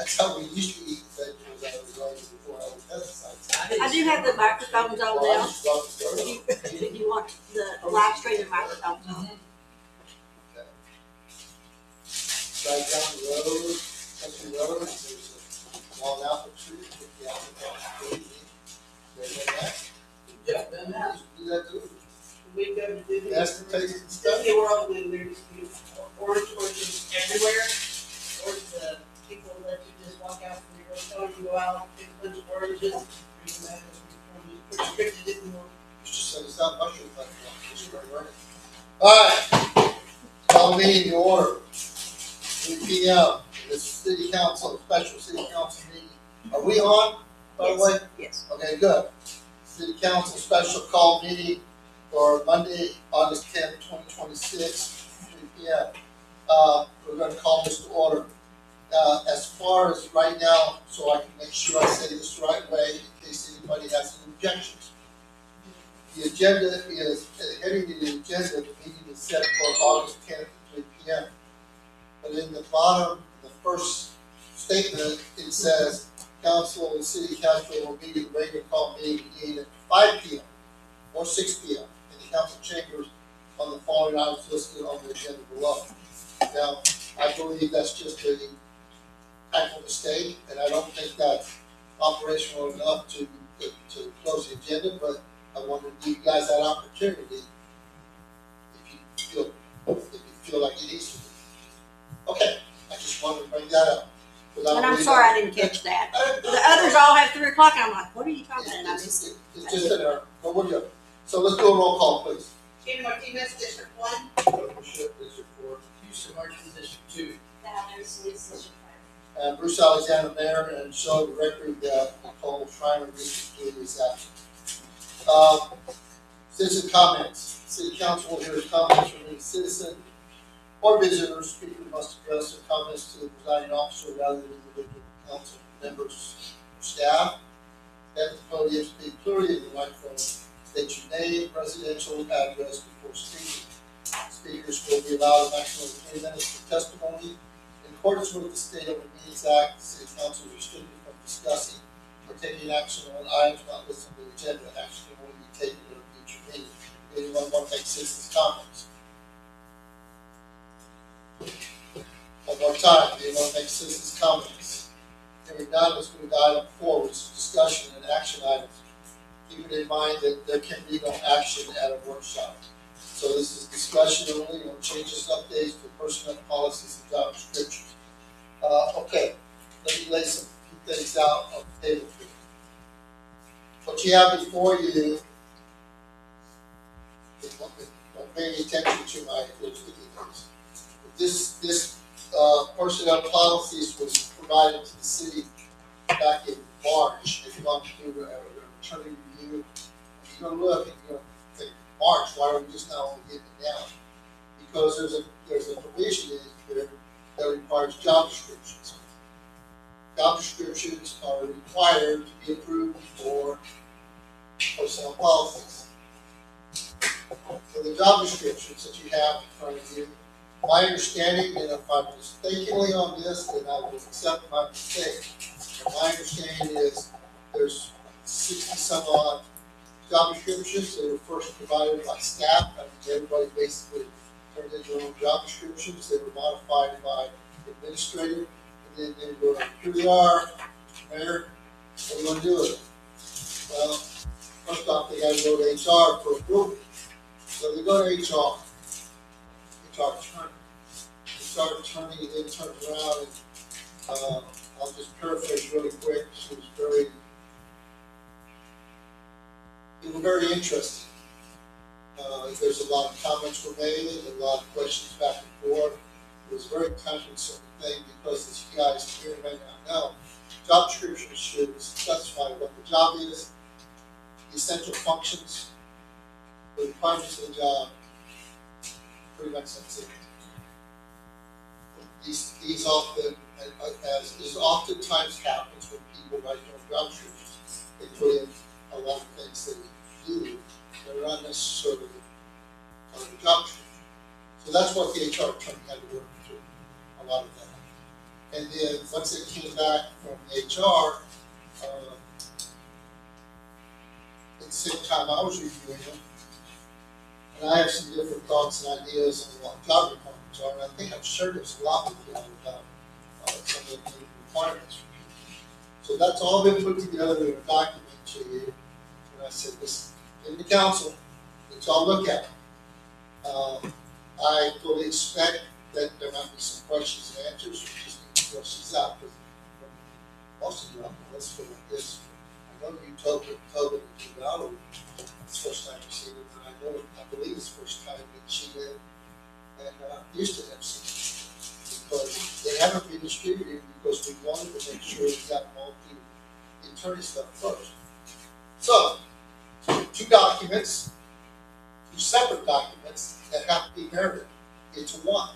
That's how we used to eat vegetables out of the garden before all the pesticides. I do have the microphones on Well, I now. just love the garden. If you want the live streaming microphones on. Okay. Right down the road, country road, there's a long apple tree, with the apple tree. There's that. Yeah, done that. Do that too. We go to Disney. That's the taste and stuff. Disney World, and there's orange orchards everywhere. Or the people let you just walk out from your hotel and go out, pick a bunch of oranges, bring them back, put your trip to Disney World. Just send us out mushroom festival. Alright, call meeting to order. 3 p.m. This city council, special city council meeting. Are we on, by the way? Yes. Okay, good. City council special call meeting for Monday, August 10th, 2026, 3 p.m. We're going to call this to order. As far as right now, so I can make sure I say this the right way in case anybody has any objections. The agenda is, heading to the agenda, the meeting is set for August 10th at 3 p.m. But in the bottom, the first statement, it says, Council and City Castroville will meet in regular call meeting at 5 p.m. or 6 p.m. in the council chambers on the following items listed on the agenda below. Now, I believe that's just a type of mistake, and I don't think that's operational enough to close the agenda, but I want to give you guys that opportunity if you feel like it needs to be. Okay, I just wanted to bring that up. And I'm sorry I didn't catch that. The others all have 3 o'clock, and I'm like, what are you talking about? It's just an error, but we're good. So let's do a roll call, please. Jim Martinez, District 1. District 4. Houston Martin, District 2. And Bruce Alexander, Mayor, and show the record that Nicole Schreiner, District 2, is absent. Citizen comments. City Council will hear comments from any citizen or visitor. Speaker must address their comments to the presiding officer rather than individual council members or staff. At the podium, speak clearly in the microphone. State your name, residential address before speaking. Speakers will be allowed a maximum of 3 minutes for testimony. In accordance with the State Open Meetings Act, the City Council is restricted from discussing or taking action on items not listed on the agenda. Action can only be taken at a future meeting. Anyone want to make citizens' comments? One more time, anyone want to make citizens' comments? Hearing none, let's move to item 4, which is discussion and action items. Keeping in mind that there can be no action at a workshop. So this is discussion only on changes, updates to personnel policies and job descriptions. Okay, let me lay some few things out on the table for you. What you have before you, don't pay any attention to my sticky notes. This personnel policies was provided to the city back in March. If you want to do a returning review, if you're going to look and you're going to think, March, why are we just now only getting it now? Because there's a provision in here that requires job descriptions. Job descriptions are required to be approved for personnel policies. So the job descriptions that you have in front of you, my understanding, and if I'm mistakenly on this, then I will accept my mistake. But my understanding is there's 60 some odd job descriptions that were first provided by staff. I mean, everybody basically turned in their own job descriptions. They were modified by the administrator, and then they were like, here they are, Mayor, what are you going to do with it? Well, first off, they got to go to HR for approval. So they go to HR attorney. HR attorney then turns around and I'll just paraphrase really quick. She was very interesting. There's a lot of comments were made and a lot of questions back and forth. It was a very time-consuming thing because, as you guys here right now know, job descriptions should specify what the job is, the essential functions, the requirements of the job. Pretty much that's it. These often, as is oftentimes happens when people write their own job descriptions, they put in a lot of things that they do that are not necessarily part of the job description. So that's what the HR attorney had to work through, a lot of that. And then once it came back from HR, at the same time I was reviewing them, and I have some different thoughts and ideas on what job requirements are, and I think I'm sure there's a lot we can do about some of the requirements. So that's all been put together in a document to you, and I said, this in the council, let's all look at it. I fully expect that there might be some questions and answers, we just need to flush these out, because most of you out there, let's put it like this. I know you told it to Valerie, it's the first time you seen it, and I believe it's the first time that she did, and Houston have seen it. Because they haven't been distributed, because we wanted to make sure we got them all through the attorney stuff first. So, two documents, two separate documents that have to be married into one.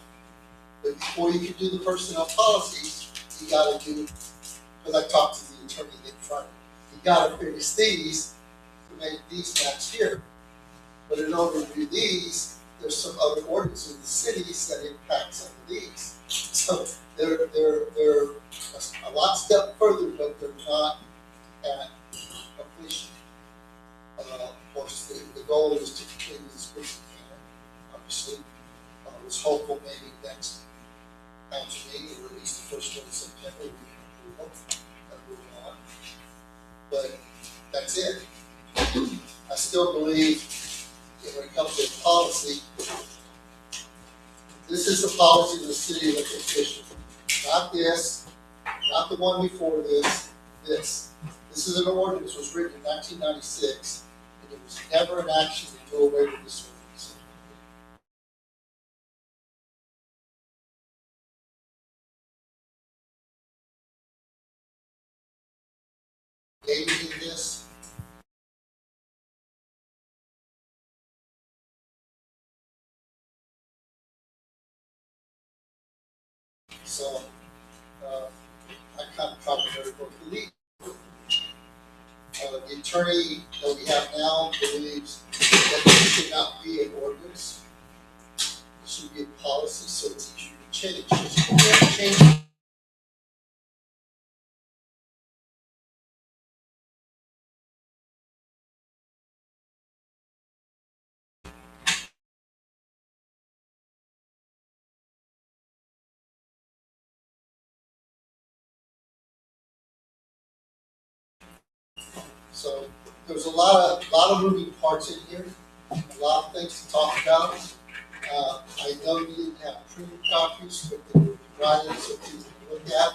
But before you can do the personnel policies, you gotta do, because I talked to the attorney in front, you gotta finish these to make these match here. But in order to do these, there's some other ordinances in the cities that impact some of these. So they're a lot step further, but they're not at completion. Of course, the goal is to complete as quick as we can. Obviously, I was hopeful maybe next council meeting, or at least the first one in September, we can approve and move on. But that's it. I still believe that when it comes to policy, this is the policy of the city elected official. Not this, not the one before this, this. This is an ordinance that was written in 1996, and it was never an action to do away with this ordinance. Gave you this. So, I kind of talked about it for the league. The attorney that we have now believes that this should not be an ordinance. It should be a policy, so it's easier to change. Because you can't change. So there's a lot of moving parts in here, a lot of things to talk about. I know you didn't have printed copies, but they were provided so people can look at.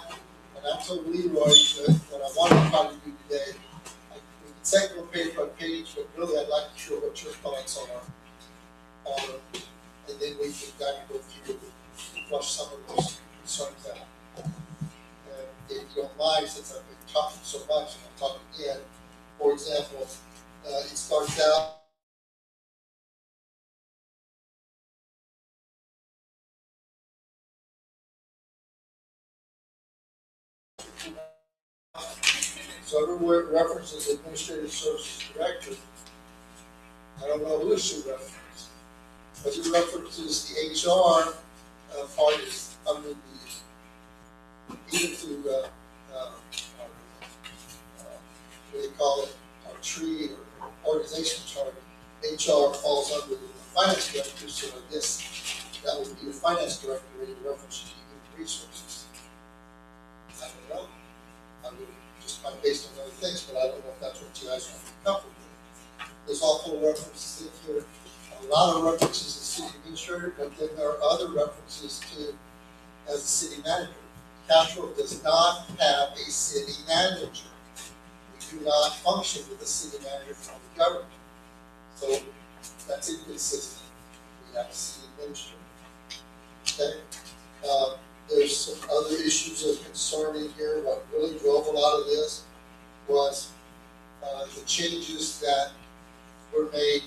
And I told Leroy that what I wanted to try to do today, we can say go page by page, but really I'd like to hear what your thoughts are. And then we can kind of go through and flush some of those concerns out. And if you don't mind, since I've been talking so much, and I'll talk again. For example, it starts out. So everywhere it references Administrative Services Director, I don't know who it should reference, but it references the HR part is under the, even through, what do they call it, our tree or organization chart, HR falls under the finance director, so I guess that would be the finance director in reference to human resources. I don't know. I mean, just based on other things, but I don't know if that's what you guys want to be comfortable with. There's also references in here, a lot of references to city administrator, but then there are other references to as a city manager. Castroville does not have a city manager. We do not function with a city manager from the government. So that's inconsistent. We have a city administrator. Okay. There's some other issues of concern in here. What really drove a lot of this was the changes that were made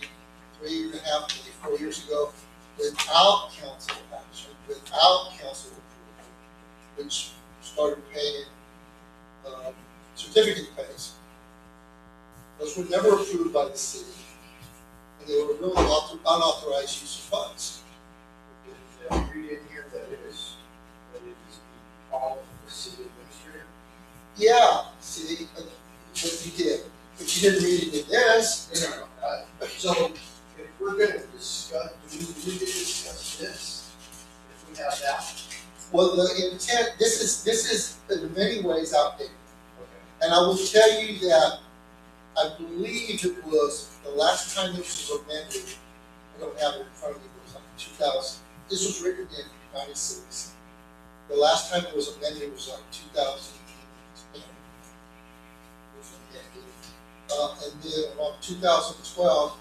3.5, maybe 4 years ago without council action, without council approval, which started paying certificate pays. Those were never approved by the city, and they were really unauthorized use of funds. Read in here that it is the call the city administrator? Yeah, see, but you did, but you didn't read it in this. No. So if we're gonna discuss, do we need to discuss this? If we have that? Well, the intent, this is in many ways outdated. Okay. And I will tell you that I believe it was the last time this was amended, I don't have it in front of me, it was like 2000. This was written in 96. The last time it was amended was like 2010. And then around 2012,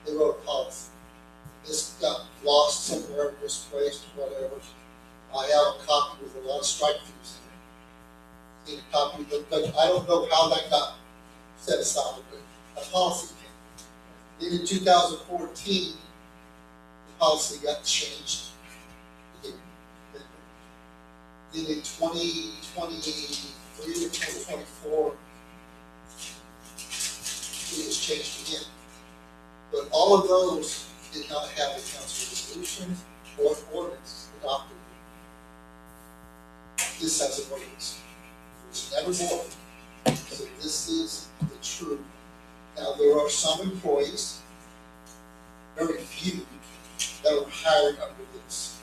they wrote a policy. This got lost somewhere, misplaced, whatever. I have a copy with a lot of strike throughs in it. A copy, but I don't know how that got set aside, but a policy came. Then in 2014, the policy got changed again. Then in 2023 or 2024, it was changed again. But all of those did not have a council resolution or ordinance adopted. This has an ordinance. It was never voted. So this is the truth. Now, there are some employees, very few, that were hired under this.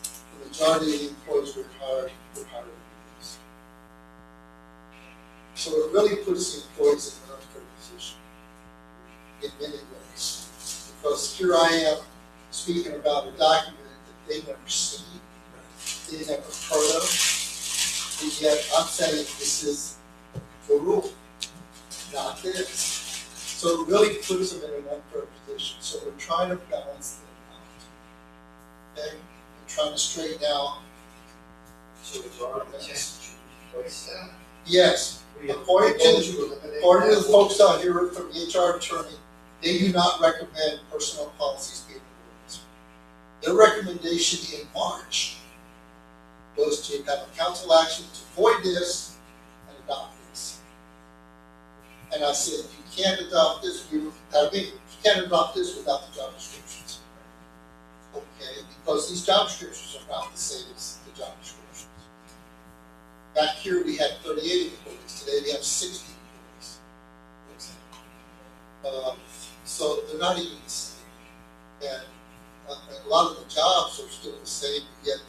The majority of the employees were hired under this. So it really puts the employees in an unfair position in many ways. Because here I am speaking about a document that they never seen, they never heard of, and yet I'm saying this is the rule, not this. So it really puts them in an unfair position. So we're trying to balance them out. Okay? We're trying to straighten out. So it's our intent to replace that? Yes. According to the folks out here from the HR attorney, they do not recommend personnel policies being ordinance. Their recommendation in March was to have a council action to void this and adopt this. And I said, you can't adopt this, you can't adopt this without the job descriptions. Okay, because these job descriptions are not the same as the job descriptions. Back here we had 38 employees, today we have 60 employees. So they're not even the same. And a lot of the jobs are still the same, yet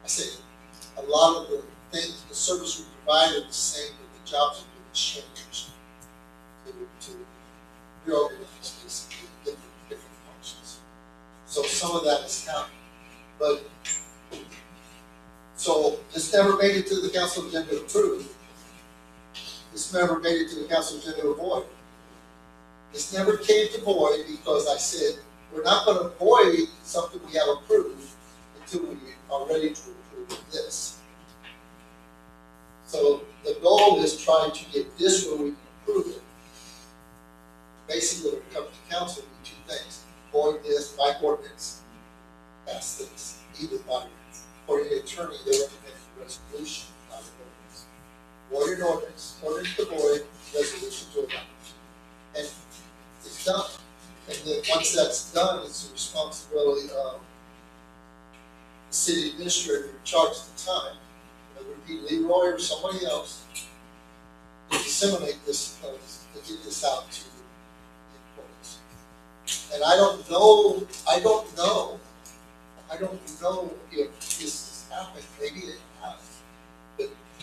I say a lot of the things, the service we provide are the same, but the jobs have been changed to reorganize basically different functions. So some of that is happening. But so this never made it to the council agenda to approve. This never made it to the council agenda to avoid. This never came to void because I said, we're not going to void something we have approved until we are ready to approve this. So the goal is trying to get this where we can approve it. Basically, when it comes to council, we do two things. Void this by ordinance, pass this, either by ordinance. For the attorney, they recommend a resolution, not an ordinance. Void an ordinance to void, resolution to adopt. And it's done. And then once that's done, it's the responsibility of the city administrator in charge at the time, whether it be Leroy or somebody else, to disseminate this, to get this out to the employees. And I don't know if this has happened, maybe it has,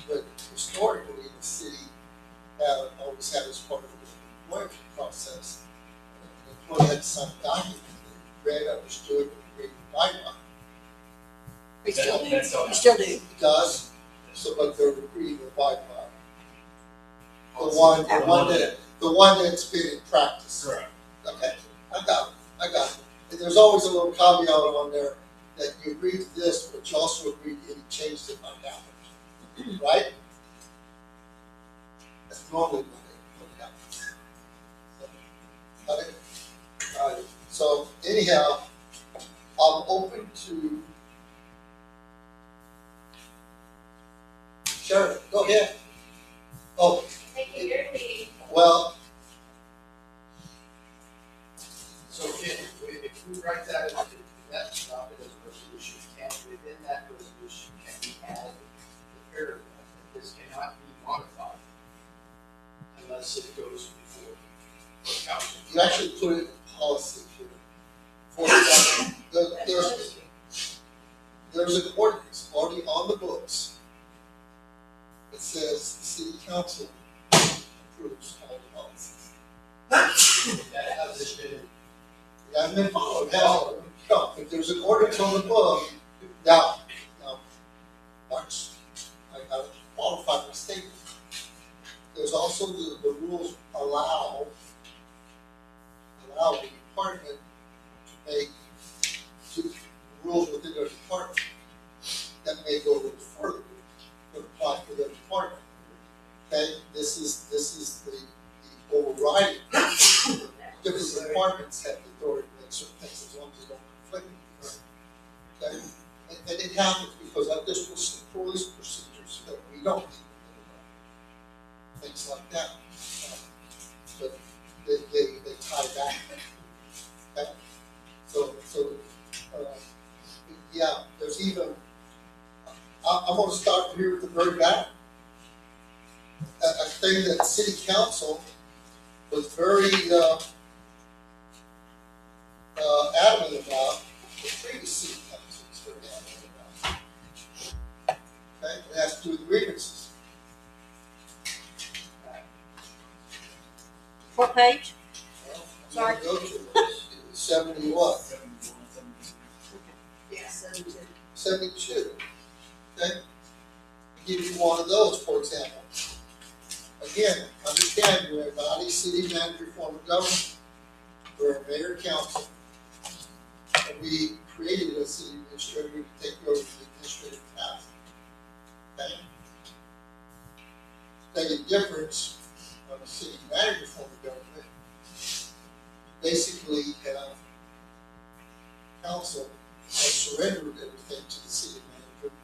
but historically the city have always had as part of the employment process. The employee had to sign a document that read, understood, and agreed to abide by. We still do. That's all. We still do. It does, so but they're agreed to abide by. The one that's been in practice. Correct. Okay, I got it. And there's always a little caveat on there that you agree to this, but you also agree to any change that might happen, right? That's normally what happens. Got it? All right. So anyhow, I'm open to. Sure, go ahead. Oh, Thank you, you're leading. well, So if we write that, that adopted as a resolution, can within that resolution put it in policy here. For example, there's an ordinance already on the books that says the city council approves all policies. That hasn't been, It hasn't been followed, has it? No, if there's an ordinance on the book, now, March, I gotta qualify my statement. There's also the rules allow the department to make rules within their department that may go a little further, but apply for their department. Okay, this is the overriding. Different departments have the authority to make certain things as long as they don't conflict with each other. Okay, and it happens because of this police procedures that we don't need. Things like that. But they tie back. Okay? So yeah, there's even, I'm gonna start here at the very back. A thing that city council was very adamant about, the previous city council was very adamant about. Okay, it has to do with grievances. What page? Well, Sorry. I'm gonna go to it. 70 what? Yeah, 72. 72. Okay? I'll give you one of those, for example. Again, understand you're a body, city manager, form of government. We're a mayor council. And we created a city administrator to take over the administrative task. Okay? Make a difference on a city manager form of government. Basically, council has surrendered everything to the city manager,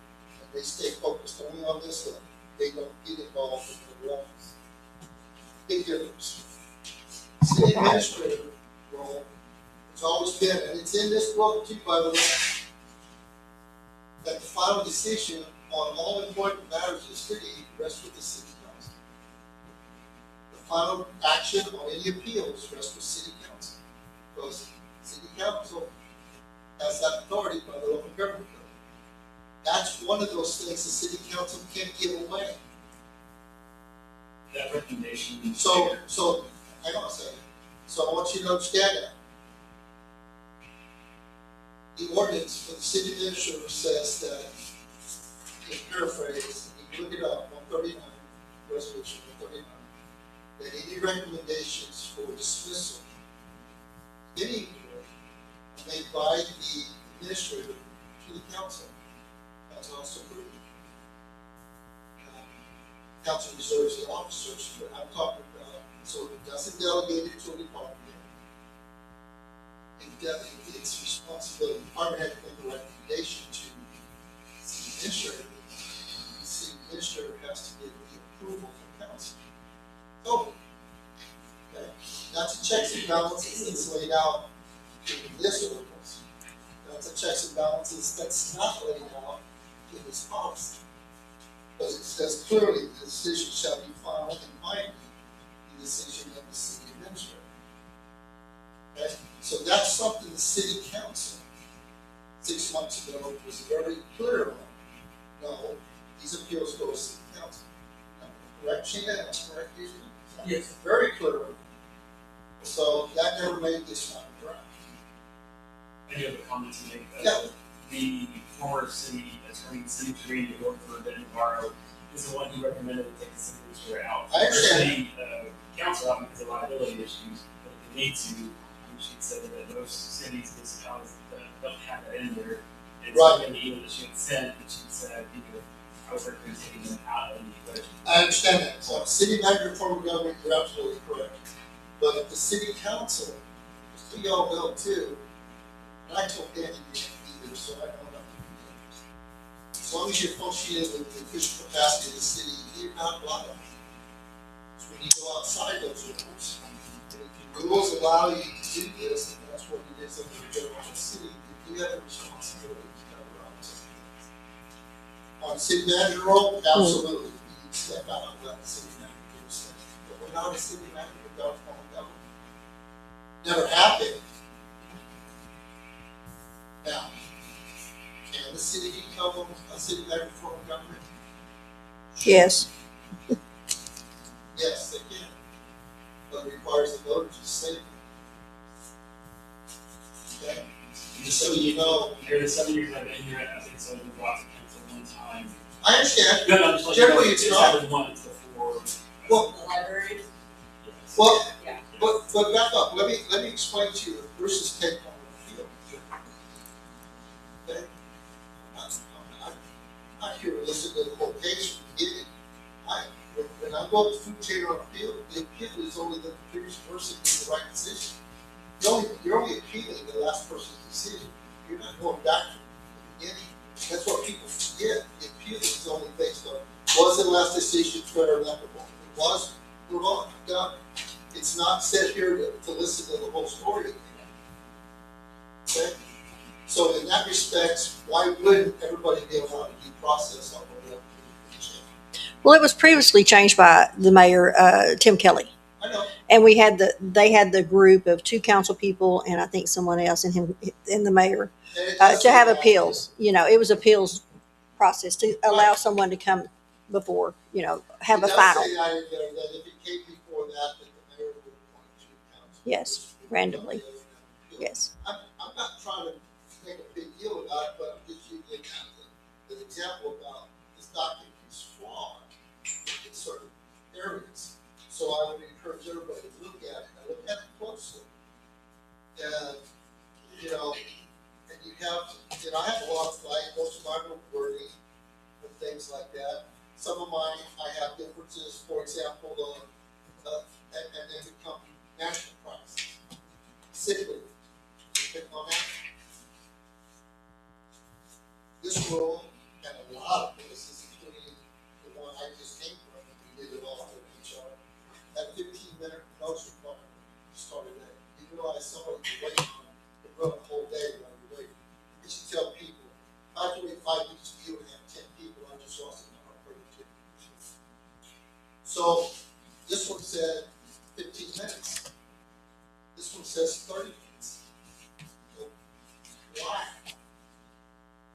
and they stay focused only on this level. They don't get involved in their roles. Big difference. City administrator role has always been, and it's in this book too, by the way, that the final decision on all important matters of the city rests with the city council. The final action on any appeals rests with city council, because city council has that authority by the local government code. That's one of those things the city council can't give away. That recommendation. So, hang on a second. So I want you to understand that. The ordinance for the city administrator says that, in paraphrase, you can look it up, 139, resolution 139, that any recommendations for dismissal, any made by the administrator to the council, council also approved. Council reserves the officers, but I'm talking about, so it doesn't delegate it to a department. It's responsibility. The department had to make a recommendation to the city administrator. The city administrator has to get the approval from council. So, okay, that's a checks and balances that's laid out in this ordinance. That's a checks and balances that's not laid out in this policy. Because it says clearly the decision shall be final and binding, the decision of the city administrator. Okay, so that's something the city council 6 months ago was very clear on. No, these appeals go to city council. Correct, Sheena? That's correct, usually? Yes. Very clear. So that never made this final draft. I do have a comment to make. Yeah. The former city attorney, city attorney who worked for Ben Navarro, is the one who recommended to take the city administrator out. I understand. City council out because of liability issues, but if they need to, she said that most cities, municipalities don't have that in there. And Right. so in the email that she had sent, that she said, I was recommending taking them out of the equation. I understand that. So city manager form of government, you're absolutely correct. But if the city council, just so y'all know too, and I told Danny either, so I don't know. As long as you're functioning with the official capacity of the city, you're not liable. So when you go outside those rules, and if the rules allow you to do this, and that's what it is under the general city, you have a responsibility to cover up something. On city manager role, absolutely, you need to step out and let the city manager do his thing. But we're not a city manager without form of government. never happened. Now, can the city become a city backed form of government? Yes. Yes, they can, but it requires the voters to say it. Okay, Just so you know, Here, the 7 years I've been here, I think it's only been brought to council one time. I understand. No, I'm just letting you know, Generally, it's not. happened once before. Well, The library. Yes. Well, Yeah. but back up. Let me explain to you Bruce's take on the field. Okay, I'm not here to listen to the whole case from the beginning. When I go up to food chain on appeal, the appeal is only the previous person in the right decision. You're only appealing the last person's decision. You're not going back to the beginning. That's what people forget. The appeal is only based on, was the last decision fair and equitable? It was, move on, done. It's not set here to listen to the whole story again. Okay? So in that respect, why wouldn't everybody be allowed to due process on the way up to the chain? Well, it was previously changed by the mayor, Tim Kelly. I know. And they had the group of 2 council people and I think someone else and him and the mayor And it does to have say that, appeals. You know, it was appeals process to allow someone to come before, you know, have a final. It does say that in there, that if it came before that the mayor would appoint 2 council. Yes, randomly. Yes. I'm not trying to make a big deal about it, but I'm just using an example about this document is flawed in certain areas. So I would encourage everybody to look at it and look at it closely. And, you know, and you have, I have a lot of most of mine are wording and things like that. Some of mine, I have differences, for example, and they become national prices. Sick leave, pick on that. This rule, and a lot of places, including the one I just came from, we did it all through HR, that 15-minute notice requirement started at. You realize somebody can wait on it, run a whole day while you're waiting. You should tell people, I have to wait 5 minutes for you and have 10 people, I just lost an hour productivity. So this one said 15 minutes. This one says 30 minutes. So, why?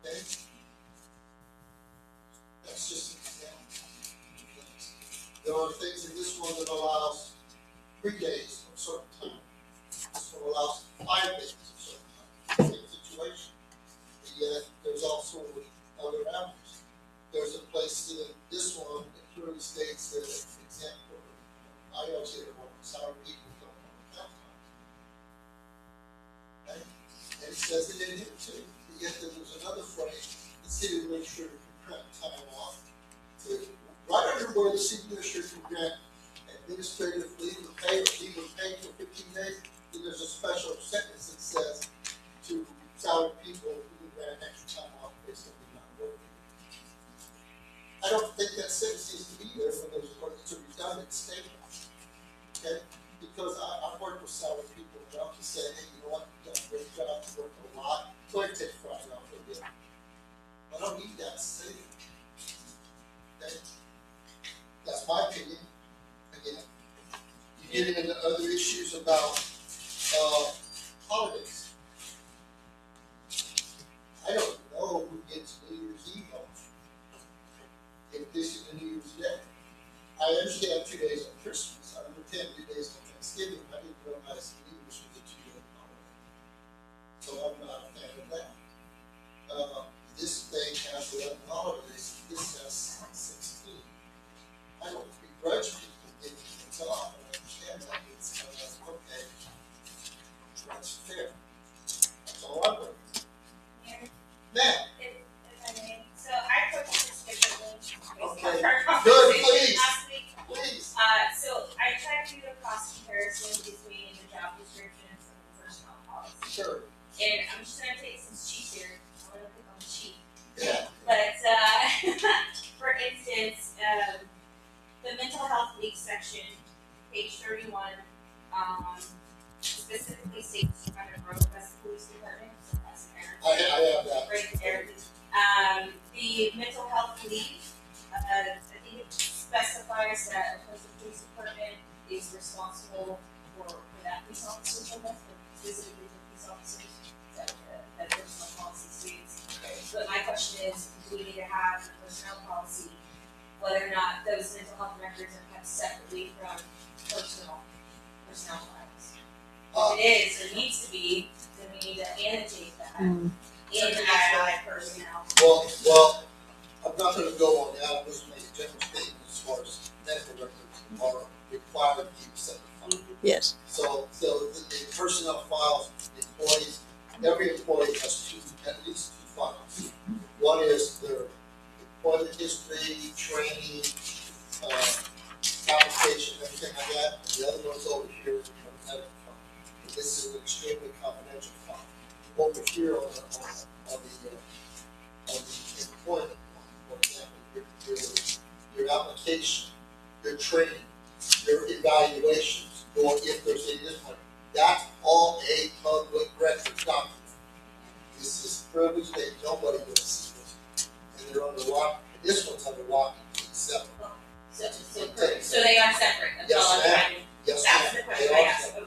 Okay? That's just an example. There are things in this one that allows 3 days of certain time. This one allows 5 days of certain time. Same situation. But yet, there's also other avenues. There's a place in this one that clearly states that, example, I always say salary people don't want to count time. Okay? And it says it in here too. But yet there's another phrase, the city administrator can grant time off. Right under where the city administrator can grant administrative leave or pay for 15 days, then there's a special sentence that says to salary people who can grant extra time off based on them not working. I don't think that sentence needs to be there when it's a redundant statement. Okay? Because I've worked with salary people enough to say, hey, you know what, you've done a great job, you worked a lot, go ahead and take Friday off for a bit. I don't need that to say that. Okay? That's my opinion. Again, you get into other issues about holidays. I don't know who gets New Year's Eve off. If this is a New Year's Day. I understand 2 days on Christmas. I understand 2 days on Thanksgiving. I didn't realize New Year's was a 2-day holiday. So I'm not a fan of that. This thing has 11 holidays. This has 16. I don't begrudge people getting things off. I understand that. It's kind of like, okay, that's fair. That's all I'm doing. Now, If I may, so I purchased this differently based on Okay. our Good, conversation please. last week. please. So I tried to do a cost comparison between the job descriptions and the personnel policy. Sure. And I'm just gonna take some sheets here, I'm gonna click on the sheet. Yeah. But, for instance, the mental health leave section, page 31, specifically states to kind of grow as the police department, so that's there. I have that. Right there. The mental health leave, I think it specifies that of course the police department is responsible for that police officers will have, specifically the police officers, that personal policy states. But my question is, do we need to have a personnel policy, whether or not those mental health records are kept separately from personnel files? If it is, or needs to be, then we need to annotate that in the actual personnel. Well, I'm not gonna go on that, I'm just making a general statement as far as medical records are required to keep separate files. Yes. So the personnel files, employees, every employee has at least two files. One is their employment history, training, application, everything like that, and the other one's over here, medical file. And this is an extremely confidential file. Over here on the employment, for example, your application, your training, your evaluations, or if there's any discipline, that's all a public record document. This is privileged, that nobody will see this. And they're under lock, this one's under lock and key separate. So they are separate, that's all I'm trying to. Yes, That was ma'am. the question They I are asked, separate.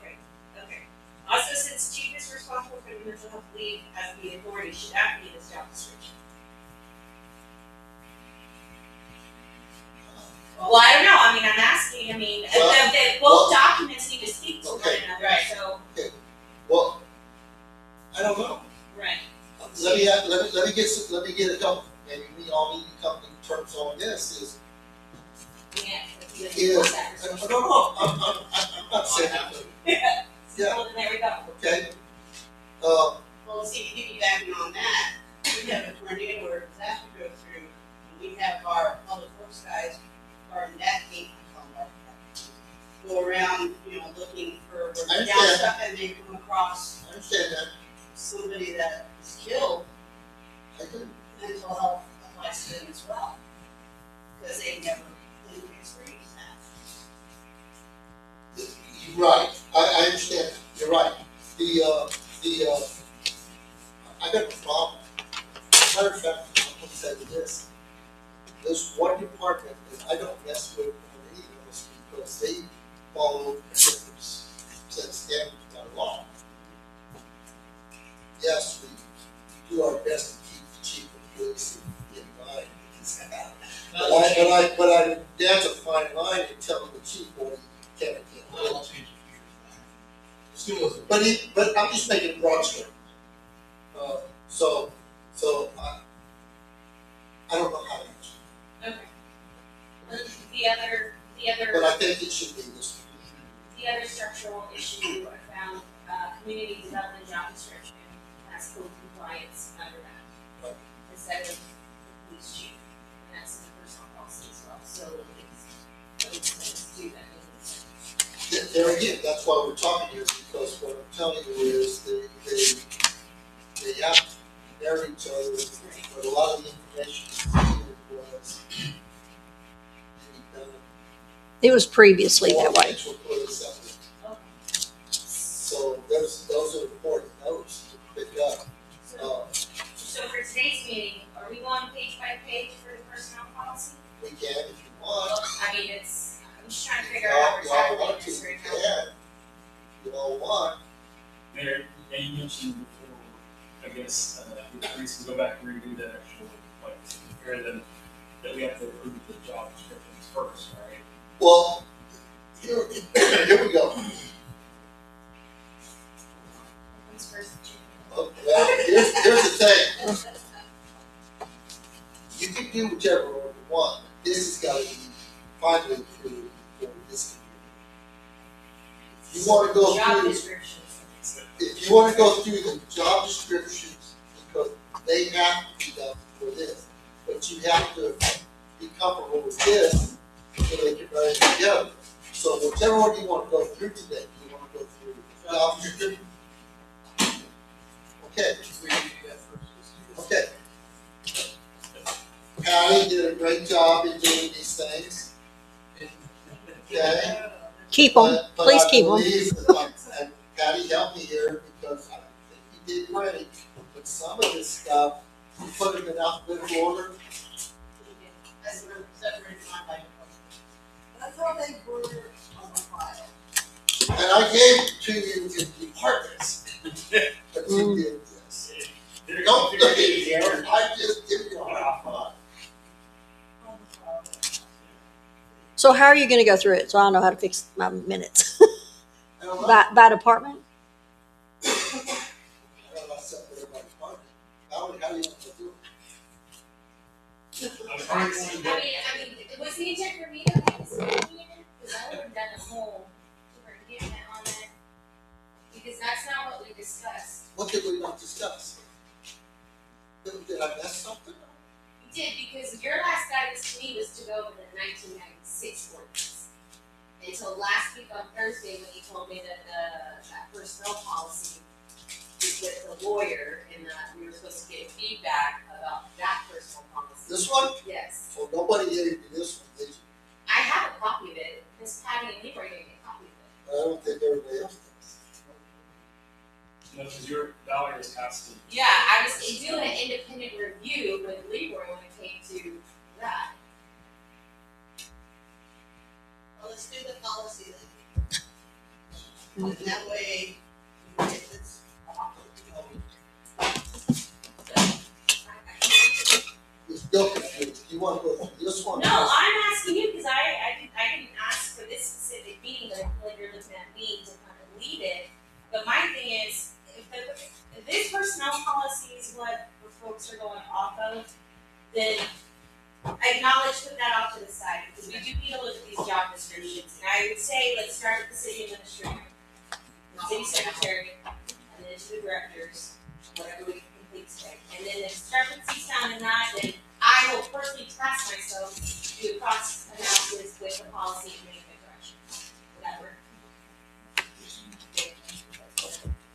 okay. Also, since chief is responsible for the mental health leave as the authority, should that be in his job description? Well, I don't know, I mean, I'm asking, both documents need to speak to one Okay. another, so. Well, I don't know. Right. Let me get a couple, maybe we all need to come to terms on this is, no, I'm not saying that. Yeah. Well, then there we go. Okay. Well, see, piggybacking on that, we have a tornado or disaster go through, and we have our public works guys, our net team, go around, looking for I down understand. stuff, and they come across I understand that. somebody that is killed, I do. mental health applies to them as well. Because they've never experienced that. You're right, I understand that, you're right. I got a problem. Matter of fact, I'm gonna tell you this. There's one department that I don't mess with on any of this because they follow a different set of standards by law. Yes, we do our best to keep the chief of police in mind. But I dance a fine line in telling the chief what he can and can't do. But I'm just making a broad statement. So I don't know how to answer. Okay. The But other I think it should be this. structural issue I found, community development job description has code compliance under that. Right. Instead of the police chief, and that's in the personal policy as well, so it's, those things do that. There again, that's why we're talking here, because what I'm telling you is they have to marry each other, but a lot of the information was done. It was previously that way. Four were put separate. Okay. So those are important notes to pick up. So for today's meeting, are we going page by page for the personnel policy? We can if you want. Well, I mean, I'm just trying to figure out how we're You all tackling want to, this you right now. can. You all want. Mayor, you mentioned before, I guess, if we can go back and redo that actual, like, compare them, that we have to approve the job descriptions first, right? Well, here we go. Who's first? Well, here's the thing. You can do whichever one you want, but this has got to be finally approved for this community. If you want to go Job through, descriptions. if you want to go through the job descriptions, because they have to be done for this, but you have to be comfortable with this so they can run it together. So whichever one you want to go through today, you want to go through the job description. Okay. Okay. Patty did a great job in doing these things. Okay. Keep them, But please I keep them. believe that, and Patty helped me here because I think he did great. But some of this stuff, you put them in alphabetical order. That's where separated my life. That's how they were on the file. And I gave to you in departments. But you did this. Did Don't look at it- me, Aaron. I just give you a hard time. So how are you gonna go through it? So I don't know how to fix my minutes. I don't know. By department? I don't know about separate by department. Valerie, how do you want to do it? I'm trying to see what- I mean, was the intent for me to make this opinion? Because I would have done a whole different on that. Because that's not what we discussed. What did we not discuss? Did I miss something? We did, because your last guidance to me was to go over the 1996 ordinance. Until last week on Thursday, when you told me that that personnel policy was with the lawyer, and that we were supposed to get feedback about that personnel policy. This one? Yes. Well, nobody gave me this one, did you? I have a copy of it. Miss Patty and Leroy gave me a copy of it. I don't think everybody else does. No, because your Valerie was passed to. Yeah, I was doing an independent review with Leroy when it came to that. Well, let's do the policy then. And that way, if it's, You're still confused. You want to go through this one? No, I'm asking you because I didn't ask for this specific meeting, but I feel like you're looking at me to kind of lead it. But my thing is, if this personnel policy is what the folks are going off of, then I acknowledge, put that off to the side, because we do need to look at these job descriptions. And I would say, let's start with the city administrator, the city secretary, and then to the directors, whatever we can complete today. And then if start with CSAM and that, then I will personally task myself to do a cost analysis with the policy and make the corrections. Would that work?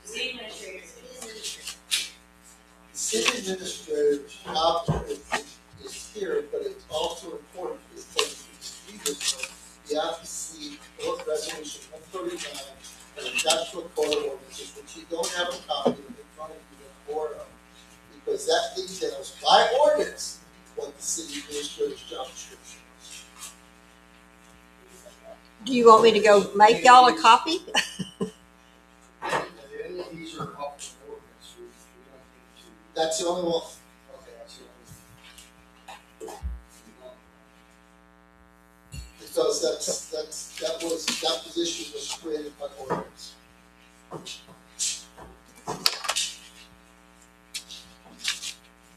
City administrator. The city administrator's job is here, but it's also important because if you read this one, you have to see both resolution 139 and the Castroville code ordinances, which you don't have a copy of in front of you in board of, because that details by ordinance what the city administrator's job description is. Do you want me to go make y'all a copy? And any of these are up to ordinance, we don't need to, That's the only one. okay, I see what Because that position was created by ordinance.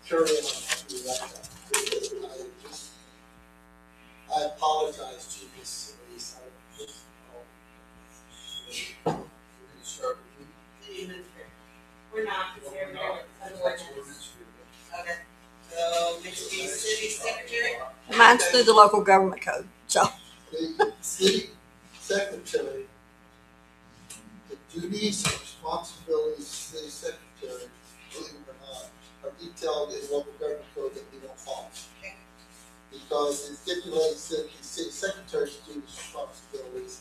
Carry on, do that. I apologize to Ms. Elise. we're gonna start with city administrator. We're not, because they're the an ordinance. ordinance. Okay. So, next be city secretary. Mine's through the local government code, so. The city secretary, the duties and responsibilities of city secretary, believe it or not, are detailed in local government code that we don't follow. Okay. Because it stipulates that the city secretary's duties and responsibilities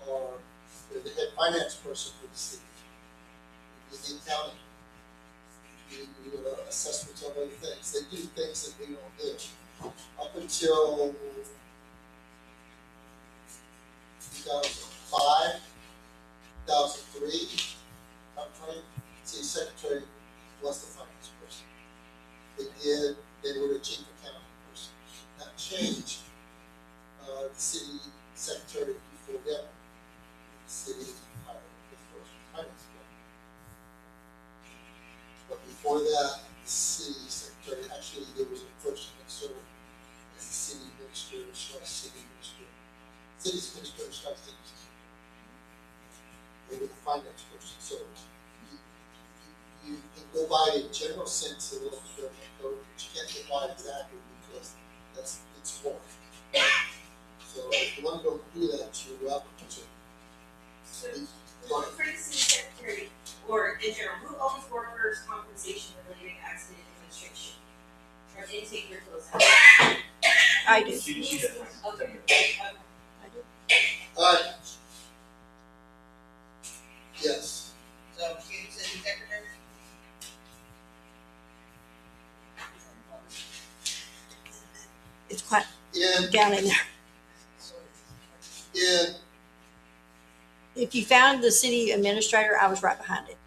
are, they're the head finance person for the city. You do the accounting. You do assessments of other things. They do things that we don't do. Up until 2005, 2003 timeframe, city secretary was the finance person. They were the chief accounting person. That changed. The city secretary before them, the city hired the first finance person. But before that, the city secretary, actually, there was a person that served as the city administrator, city administrator. City's administrator, city secretary. They were the finance person, so you can go by a general sense of the local government code, but you can't go by exactly because it's more. So if you want to go do that, you're welcome to. So, for the city secretary, or in general, who owns workers' compensation related accident administration? From intake or closeout? I do. She does. Okay. All right. Yes, So, you city secretary. It's quite in down in there. in if you found the city administrator, I was right behind it.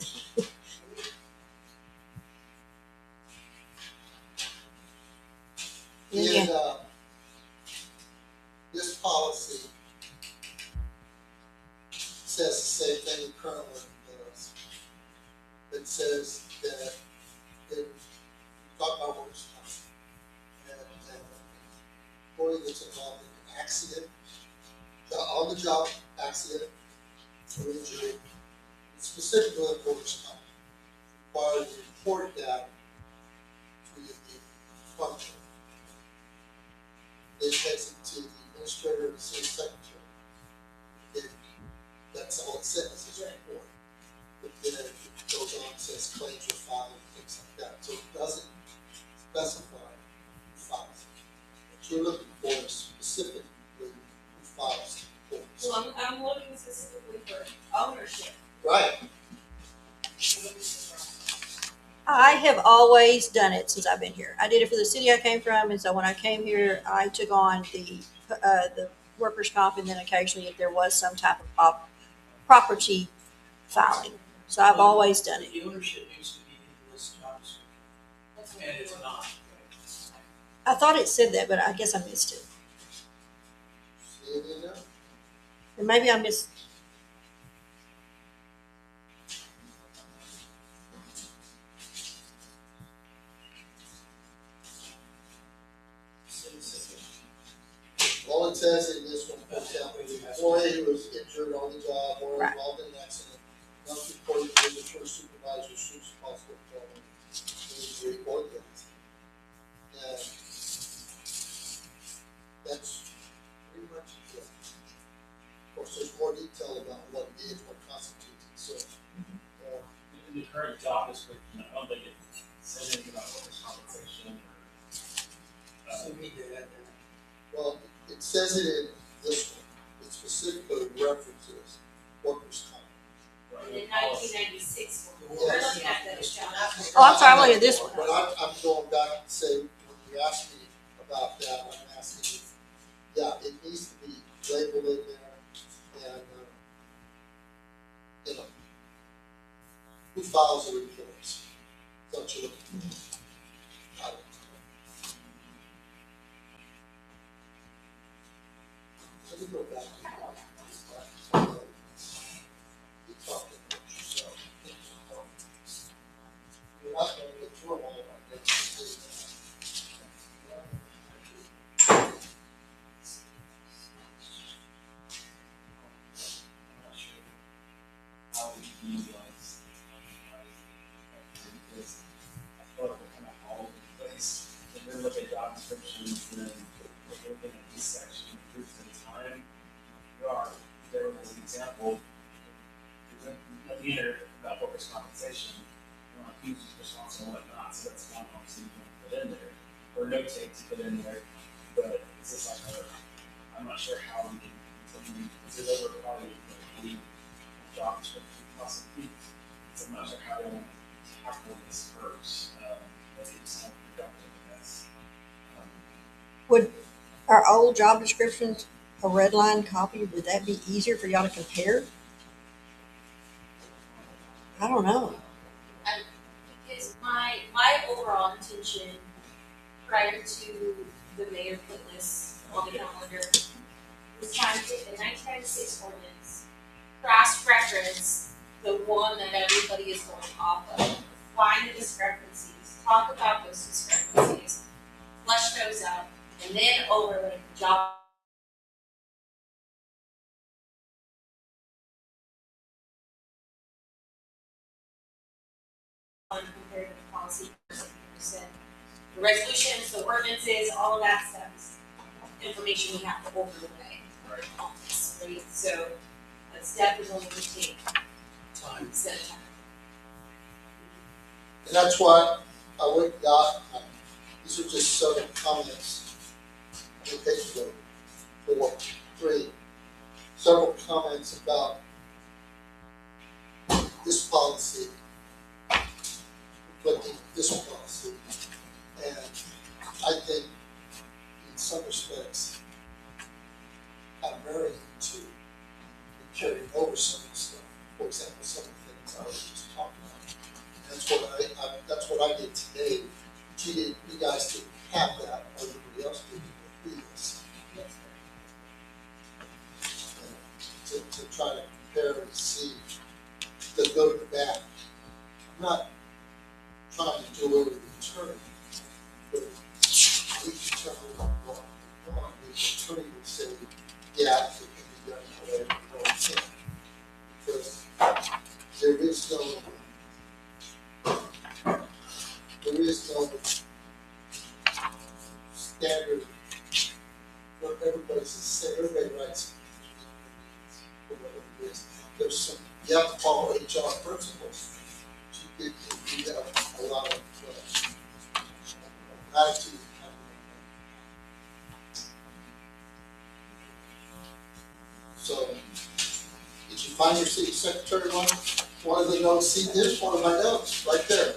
Yeah. And, this policy says the same thing it currently does. It says that if, talk about workers' comp, and employee that's involved in an accident, on the job accident or injury, specifically in workers' comp, required to report that to the function. It takes it to the administrator or the city secretary. Then that's all it says, is report. But then it goes on and says claims are filed and things like that, so it doesn't specify who files it. What you're looking for is specifically who files the reports. Well, I'm looking specifically for ownership. Right, I have always done it since I've been here. I did it for the city I came from, and so when I came here, I took on the workers' comp, and then occasionally if there was some type of property filing. So I've always done it. The ownership needs to be in this job description, That's what and we it's do. not. I thought it said that, but I guess I missed it. see it in there? And maybe I missed. All it says in this one, for example, the employee who was injured on the job or Right. involved in an accident must report it to the first supervisor as soon as possible following the injury or death. And that's pretty much it. Of course, there's more detail about what it is, what constitutes it, so. In the current job description, I don't think it says anything about workers' compensation or, So we need to add that. Well, it says it in this one, it specifically references workers' comp. And in 1996, we're Yes. looking at the job. Oh, I'm sorry, I'm looking at this one. But I'm going back and say, when you asked me about that, I'm asking you, yeah, it needs to be labeled in there, and, you know, who files the reports? Don't you look? I don't know. Let me go back. You talked about yourself. You're not gonna get through all of that. I'm not sure how we can utilize, because I feel like we're kind of all over the place. If we're looking at job descriptions, and then if we're looking at this section, groups at a time, we are, there was an example, there's nothing in there about workers' compensation, who's responsible and whatnot, so that's one obviously you can put in there, or notate to put in there, but it's just like I'm not sure how we can, because there's over probably like 8 job description possibly, so I'm not sure how they want to tackle this first, but it's not productive, I guess. Would our old job descriptions, a red line copy, would that be easier for y'all to compare? I don't know. Because my overall intention prior to the mayor putting this on the calendar was trying to take the 1996 ordinance, cross-reference the one that everybody is going off of, find the discrepancies, talk about those discrepancies, flesh those out, and then overlay the job compared to the policy. The resolutions, the ordinances, all of that stuff is information we have to overlay Right. on this, right? So that's definitely going to take Time. set time. And that's why I went and got, these are just several comments. I think they should go 4, 3. Several comments about this policy, reflecting this policy. And I think in some respects, I'm marrying the two. carrying over some of the stuff. For example, some of the things I was just talking about. That's what I did today. You guys didn't have that, or everybody else did previous. To try to compare and see the good and bad. I'm not trying to do away with the attorney, but we determine what we want. The attorney would say, yeah, it can be done however you want it. Because there is no standard for everybody's the same. Everybody writes for whatever it is. There's some, you have to follow HR principles. You have a lot of attitude. So, did you find your city secretary one of the notes? See, this one of my notes right there.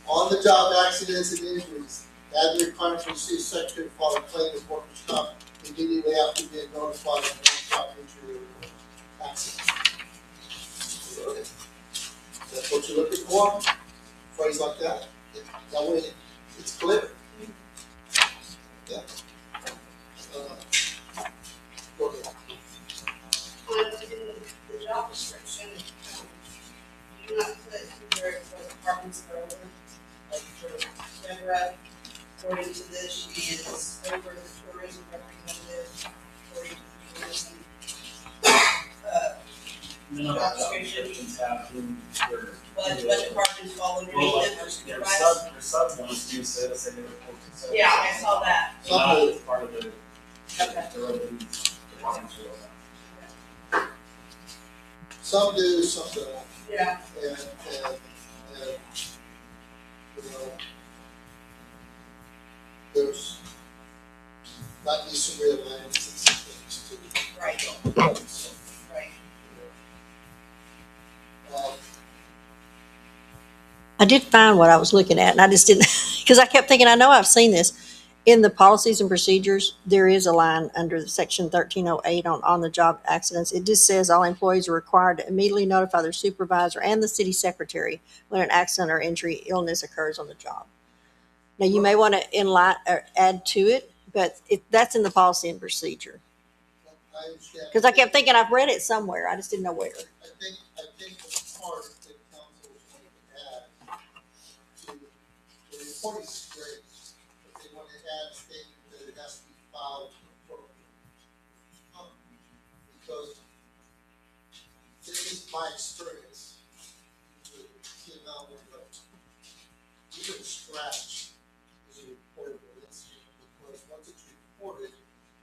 On the job accidents and injuries, add the requirement for the city secretary to file a claim of workers' comp immediately after being notified of an job injury or accident. That's what you're looking for? Phrase like that? That way it's clear. Yeah. Go ahead. In the job description, you do not put where the departments are over, like for Deborah, according to this, she is over the tourism representative, according to the tourism. None of our job descriptions have who we're. What departments fall underneath Well, it or their supervise? sub ones do say they report to sub. Yeah, I saw that. So not as part of the, Okay. the revenue departments or whatnot. Some do, some don't. Yeah. And you know, there's might be some realignments and some things too. Right, So, right. I did find what I was looking at, and I just didn't, because I kept thinking, I know I've seen this. In the policies and procedures, there is a line under section 1308 on the job accidents. It just says all employees are required to immediately notify their supervisor and the city secretary when an accident or injury, illness occurs on the job. Now, you may want to add to it, but that's in the policy and procedure. I understand. Because I kept thinking I've read it somewhere, I just didn't know where. I think the part that council was going to add to the report is great, but they want to add a statement that it has to be filed appropriately. Because this is my experience with TML window. Even scratch is a reportable incident, because once it's reported,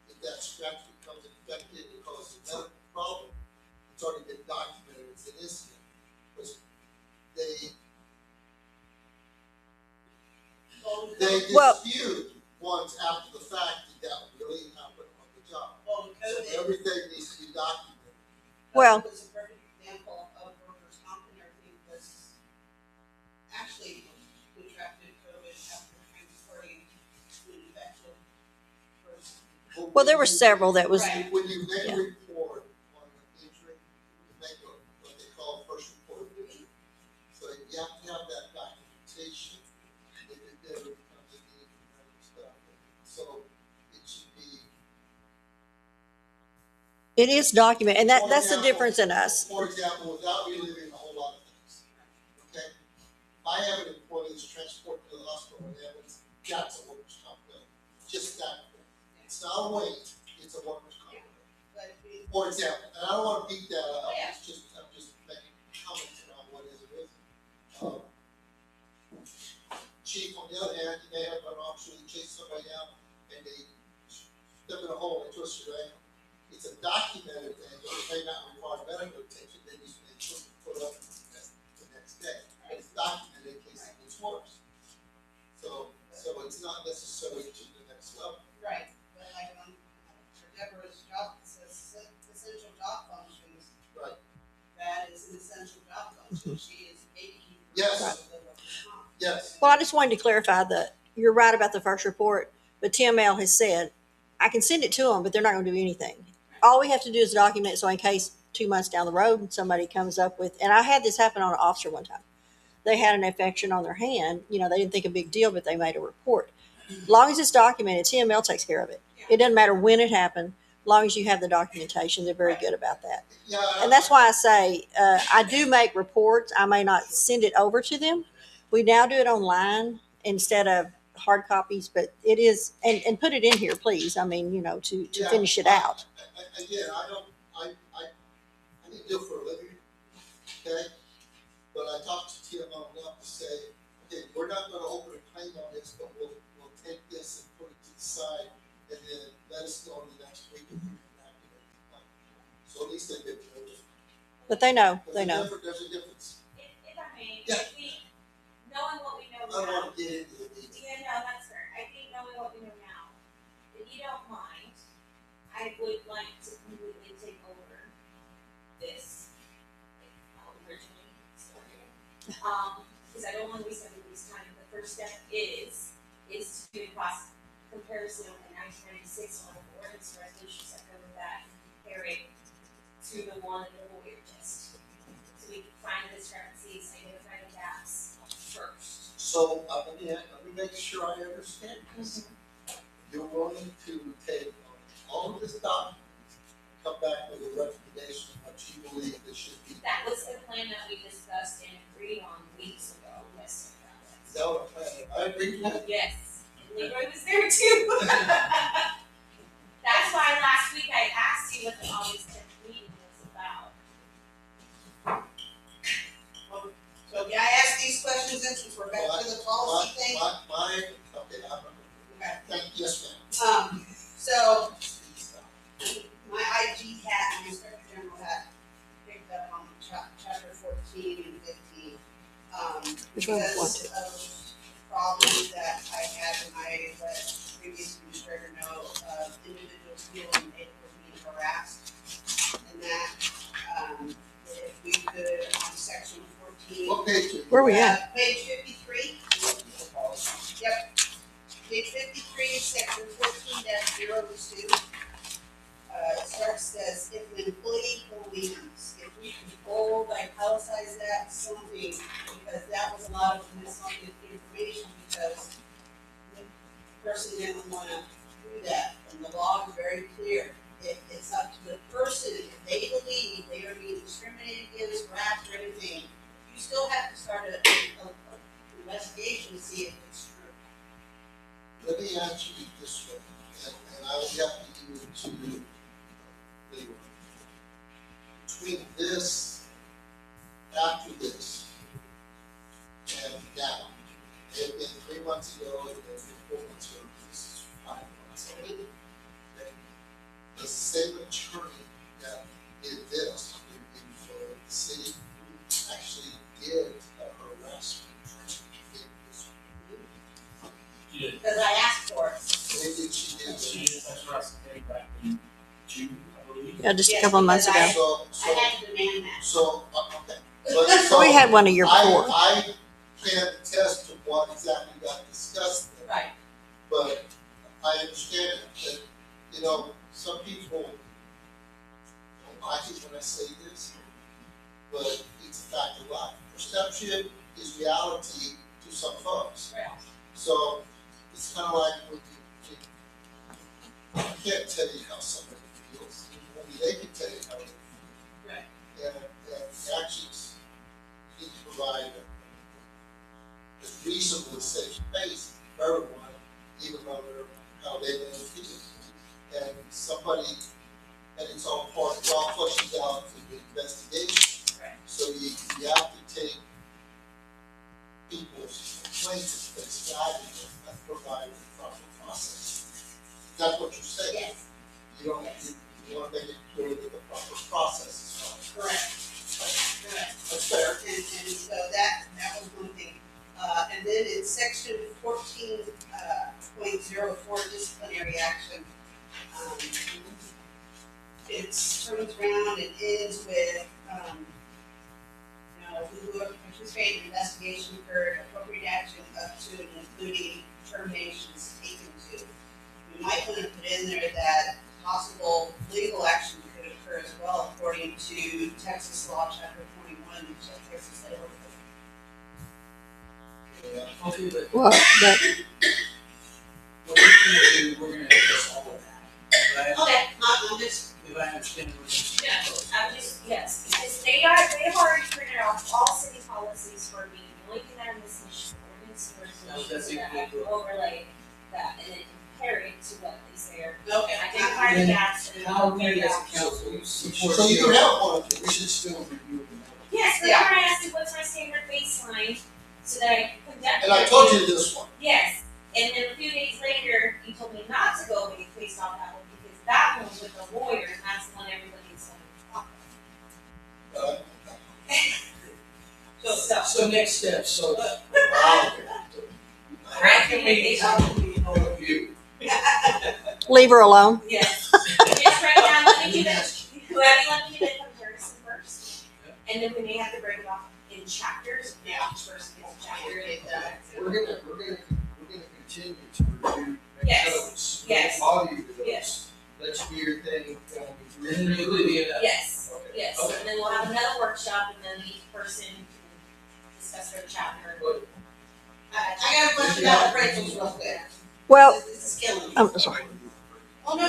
if that scratch becomes infected and causes a medical problem, it's already been documented as an incident. Because they Well- dispute once after the fact that that really happened on the job. Well, the So code everything needs to be documented. Well- was a perfect example of workers' comp and everything was actually contracted COVID after transporting an infected person. Well, there were several that was, Right. When you make Yeah. a report on an injury, you make what they call first report of injury. So you have to have that documentation if it ever becomes a need for medical stuff. So it should be. it is documented, and For that's the example- difference in us. For example, without reliving a whole lot of things, okay? If I have an employee that's transported to the hospital and that's a workers' comp claim, just that. It's not a weight, it's a workers' comp claim. But we, For example, and I don't wanna beat that up, Yeah. I'm just making comments on what is or isn't. Chief, on the other hand, you may have an officer that chases somebody down and they step in a hole and twist your ankle. It's a documented thing, but it may not require medical attention, they just may put up the next day. It's documented in case it gets worse. So it's not necessarily to the next level. right, but like for Deborah's job, it says essential job functions. Right. That is an essential job function. She is gatekeeper. Yes. of the workers' comp. Yes. Well, I just wanted to clarify that you're right about the first report, but TML has said, I can send it to them, but they're not going to do anything. All we have to do is document it, so in case 2 months down the road and somebody comes up with, and I had this happen on an officer one time. They had an infection on their hand. You know, they didn't think a big deal, but they made a report. As long as it's documented, TML takes care of it. It doesn't matter when it happened. As long as you have the documentation, they're very good about that. Yeah, And that's why I say I do make reports. I may not send it over to them. We now do it online instead of hard copies, but it is, and put it in here, please. I mean, you know, to Yeah, finish it out. Again, I didn't do it for a living, okay? But I talked to TMO enough to say, okay, we're not gonna open a claim on this, but we'll take this and put it to the side, and then let us know in the next week if we can activate the claim. So at least they did it. But they know, they know. There's a difference. If I may, Yeah. I think, knowing what we know I don't now, wanna get into the details. yeah, no, that's fair. I think knowing what we know now, if you don't mind, I would like to completely take over this, like, how it originally started. Because I don't want to waste everybody's time. The first step is to do a cost comparison of the 1996 one, the ordinance resolutions that cover that, and compare it to the one in the lawyer test. So we can find the discrepancies, identify the gaps first. So, let me make sure I understand this. You're willing to take all of this document, come back with a recommendation of what you believe it should be. That was the plan that we discussed and agreed on weeks ago, yes. Is that what I'm planning? I agree with that. Yes, and Leroy was there too. That's why last week I asked you what the August 10th meeting was about. So can I ask these questions since we're back to the policy thing? Okay, Okay. yes, ma'am. So my IG hat and my inspector general hat picked up on chapter 14 and 15. Which one? Because of problems that I had when I let previous administrator know of individuals feeling they were being harassed. And that, if we could, on section 14. What page? Where are we at? Page 53. Yep. Page 53, section 14-02. It starts says, if an employee believes, if we can bold, italicize that, something, because that was a lot of misleading information, because the person didn't wanna do that, and the law is very clear. It's up to the person, if they believe they are being discriminated against, harassed, or anything, you still have to start an investigation to see if it's true. Let me answer you this way, and I will get you to Leroy. Between this, after this, and now, it had been 3 months ago, it had been 4 months ago, this is 5 months ago. Okay? The same attorney that did this in the city actually did a harassment training. Because I asked for it. When did she do She that? is addressed back in June, I believe. Yeah, just a Yes, couple of months because ago. So, I had to demand that. okay. But so We had one a year before. I can't attest to what exactly got discussed there, Right. but I understand that, you know, some people don't like it when I say this, but it's a fact of life. Perception is reality to some folks. Right. So it's kind of like when I can't tell you how somebody feels, only they can tell you how they feel. Right. And the actions need to provide a reasonably safe space for everyone, even though they're how they may feel. And somebody, and it's all part, it all flushes out through the investigation. Right. So you have to take people's complaints at face value and provide a proper process. That's what you're saying. Yes. You don't, you want to make it clear that the proper process is followed. Correct. Correct. That's fair. And so that was one thing. And then in section 14.04 disciplinary action, it turns around and ends with, who participated in investigation for appropriate action up to and including terminations taken to. We might want to put in there that possible legal action could occur as well according to Texas law, chapter 21, Texas labor code. Yeah. Okay, but Well, but, what we're gonna do, we're gonna address all of that, right? Okay, I'm just, If I understand what you're yeah, saying. I'm just, yes, because they've already printed off all city policies for me. The only thing that I'm missing is ordinance and That was resolutions that that big I overlay that and then compare it to what is there. okay, Identify the gaps and then How compare we it as a out. council support. So you can have one, we should still review them. Yes, but Yeah. then I asked you what's my standard baseline so that I can conduct. And I told you this one. Yes, and then a few days later, you told me not to go based off that one because that one was with the lawyer and that's the one everybody's gonna talk about. So next step, so Wow. review. leave her alone. Yes, just right now, let me do that, whoever let me do the comparison first. And then we may have to break it off in chapters, Yeah. each person gets a chapter. We're gonna continue to review, make Yes. notes. Yes. All you do Yes. let you do your thing, And then you review it up. Yes, Okay. yes, Okay. and then we'll have another workshop and then each person can discuss their chapter. I got a question about appraisals real quick. Well, This is killing me. I'm sorry. Oh, no,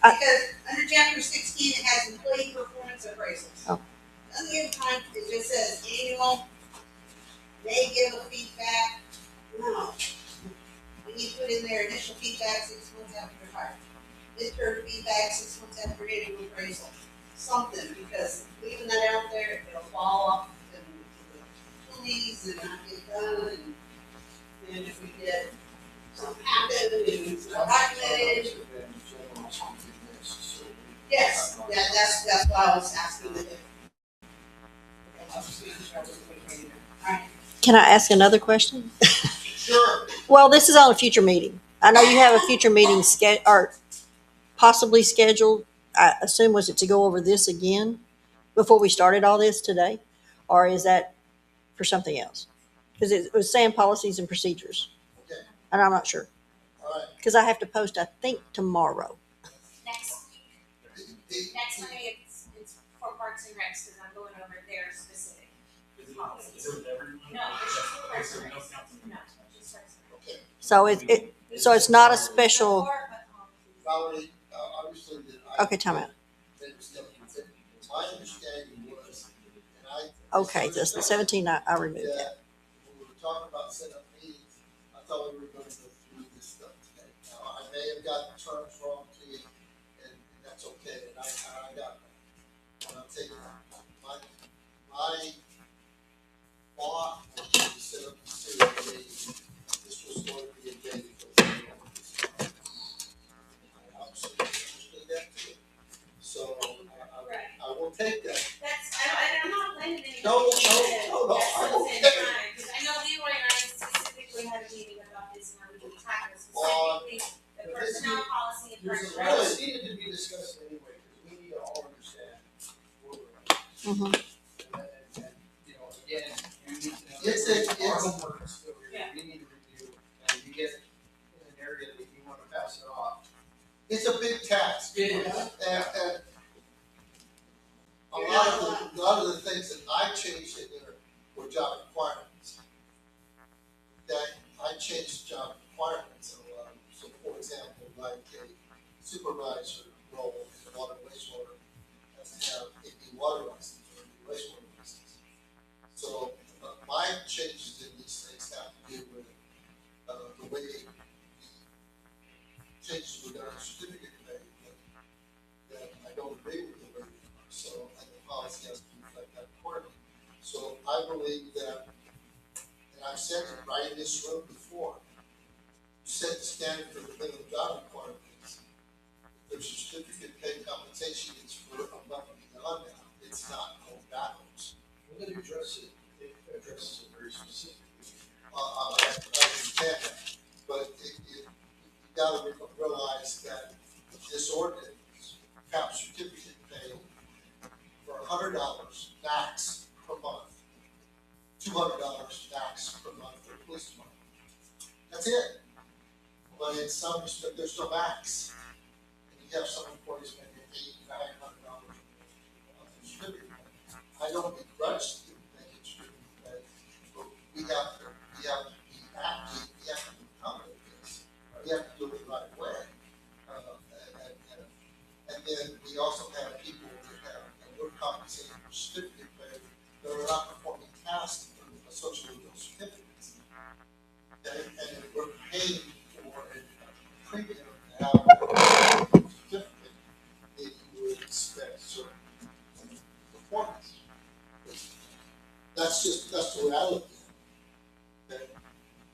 I- because under chapter 16, it has employee performance appraisals. Oh. On the other time, it just says annual, they give a feedback, no. We need to put in there initial feedback 6 months after they're hired. Midterm feedback 6 months after annual appraisal, something, because leaving that out there, it'll fall off and the police and not get done, and if we get something happen and it's not documented, yes, that's why I was asking the. Can I ask another question? Sure. Well, this is on a future meeting. I know you have a future meeting or possibly scheduled. I assume was it to go over this again before we started all this today? Or is that for something else? Because it was saying policies and procedures. Okay. And I'm not sure. All right. Because I have to post, I think, tomorrow. Next Monday, it's for Parks and Recs, because I'm going over their specific policies. Is it with everyone? No, it's just for Parks and Okay, so no Recs. council. No, just Parks and Recs. Okay. So it's not a special, Valerie, obviously that I. okay, time out. That was never considered. My understanding was, and Okay, just the 17, I removed that. that when we were talking about setting up meetings, I thought we were gonna go through this stuff today. Now, I may have got the terms wrong to you, and that's okay, and I got, and I'll tell you, my thought was to set up a series of meetings. This was going to be a day for the. I absolutely understood that too. So, Right. I will take that. I'm not blaming anyone. No, That's I'm what's in okay. time, because I know Leroy and I specifically had a meeting about this, and we can tackle Well, specifically the personnel policy and There's Parks a and lot Recs. that needed to be discussed anyway, because we need to all understand where we're at. Mhm. And, you know, again, you need to know. It's Our homework is still here, Yeah. we need to review, and you get in an area that you wanna pass it off. It's a big task. It is. And a lot of the things that I changed in there were job requirements. That I changed job requirements in a lot. So for example, like a supervisor role in water and wastewater has to have a water license or a wastewater license. So my changes in these things have to do with the way changes were done in certificate pay, that I don't agree with the way they are, so I think policy has to reflect that accordingly. So I believe that, and I've said it right in this room before, you set the standard for the minimum job requirements. If there's a certificate pay compensation, it's for above and beyond that, it's not going backwards. Well, they address it addresses it very specifically. I understand that, but you gotta realize that this ordinance caps certificate pay for $100 max per month, $200 max per month for police department. That's it. But in some respect, there's no max. And you have some employees making $800, $900 a month in certificate pay. I don't begrudge the make it true, but we have to be active, we have to be confident in this. We have to do it the right way. And then we also have people that have, we're compensating for certificate pay, that are not performing tasks associated with those certificates. And we're paying for a premium to have a certificate that you would expect certain performance. That's the reality. Okay?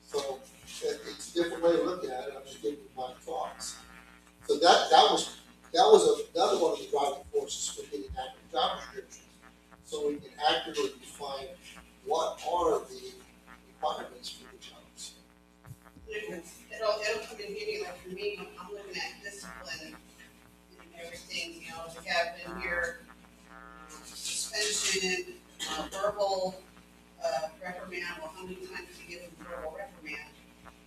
So it's a different way to look at it. I'm just giving you my thoughts. So that was another one of the driving forces for getting accurate job descriptions. So we can accurately define what are the requirements for the jobs. It'll come in handy, like for me, when I'm looking at discipline and everything, you know, we have in here suspension, verbal, reprimand, well, how many times do you give them verbal reprimand?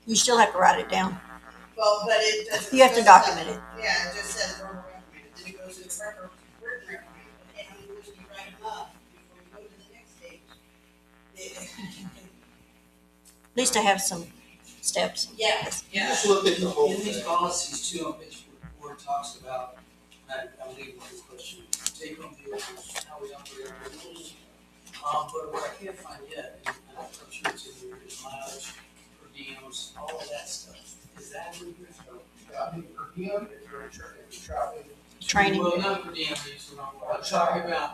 You still have to write it down. Well, but it doesn't. You have to document it. Yeah, it just says verbal reprimand, then it goes into written reprimand, okay, how many times do you write them up before you go to the next stage? At least to have some steps. Yeah, Just look at the whole In these thing. policies too, on page 4, it talks about, I'll leave one question, take home vehicles, how we operate our vehicles. But what I can't find yet, and I'm sure it's in here, is mileage, per diems, all of that stuff. Is that in here? I mean, per diem, if you're traveling. Training. Well, not per diem, it's the wrong word. I'm talking about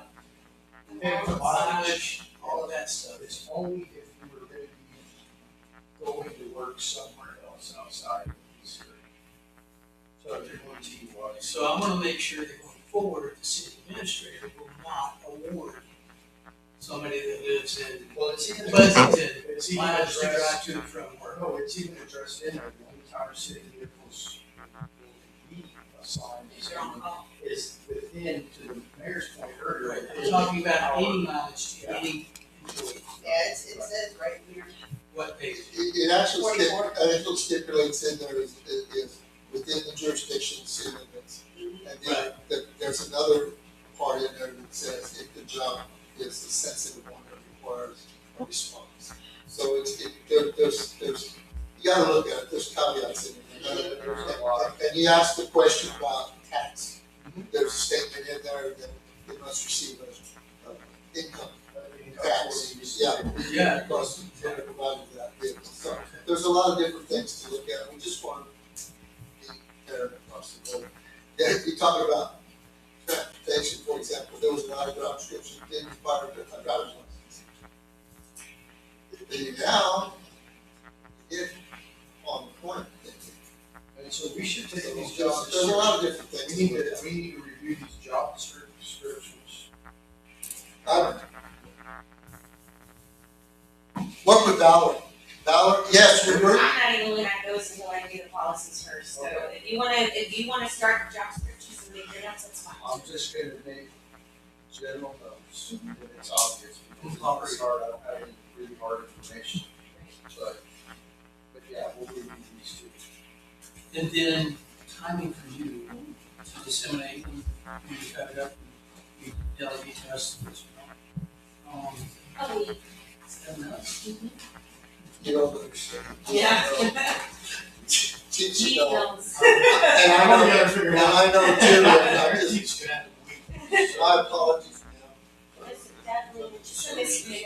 mileage, all of that stuff. It's only if you were gonna be going to work somewhere else outside of the city. So if you're going to TY. So I'm gonna make sure that going forward, the city administrator will not award somebody that lives in Well, it's even. Pleasanton, It's even mileage to drive addressed, to and from work. no, it's even addressed in there, the only time city vehicles will be assigned Is there on call? is within, to the mayor's point earlier. Right, we're talking about any mileage to any employee. Yeah, it says right here. What page? It actually 44. stipulates in there is within the jurisdiction city limits. And then there's another part in there that says if the job is a sensitive one that requires a response. So there's, you gotta look at it, there's caveats in it. And you asked the question about tax. There's a statement in there that they must receive a income tax. Yeah. Because they're provided that vehicle. So there's a lot of different things to look at. We just want to be fair across the board. Yeah, if you talk about transportation, for example, there was an auto job description, didn't require a driver's license. Now, if on the point, And so we should take these there's jobs. a lot of different things. We need to review these job descriptions. I don't know. Work with Valor. Valor, yes, I'm we're, not even looking at those until I do the policies first, so if you wanna start the job descriptions and make your notes, that's fine. I'm just gonna make general notes, and it's obvious, because it's not very hard, I don't have any really hard information. But yeah, we'll review these two. And then timing for you to disseminate, you cut it up, you delegate to us this. A week. you don't understand. Yeah. Teach you know. Emails. And I know too, and I'm just, He's gonna have a week. my apologies, man. It's definitely, it's a mystery.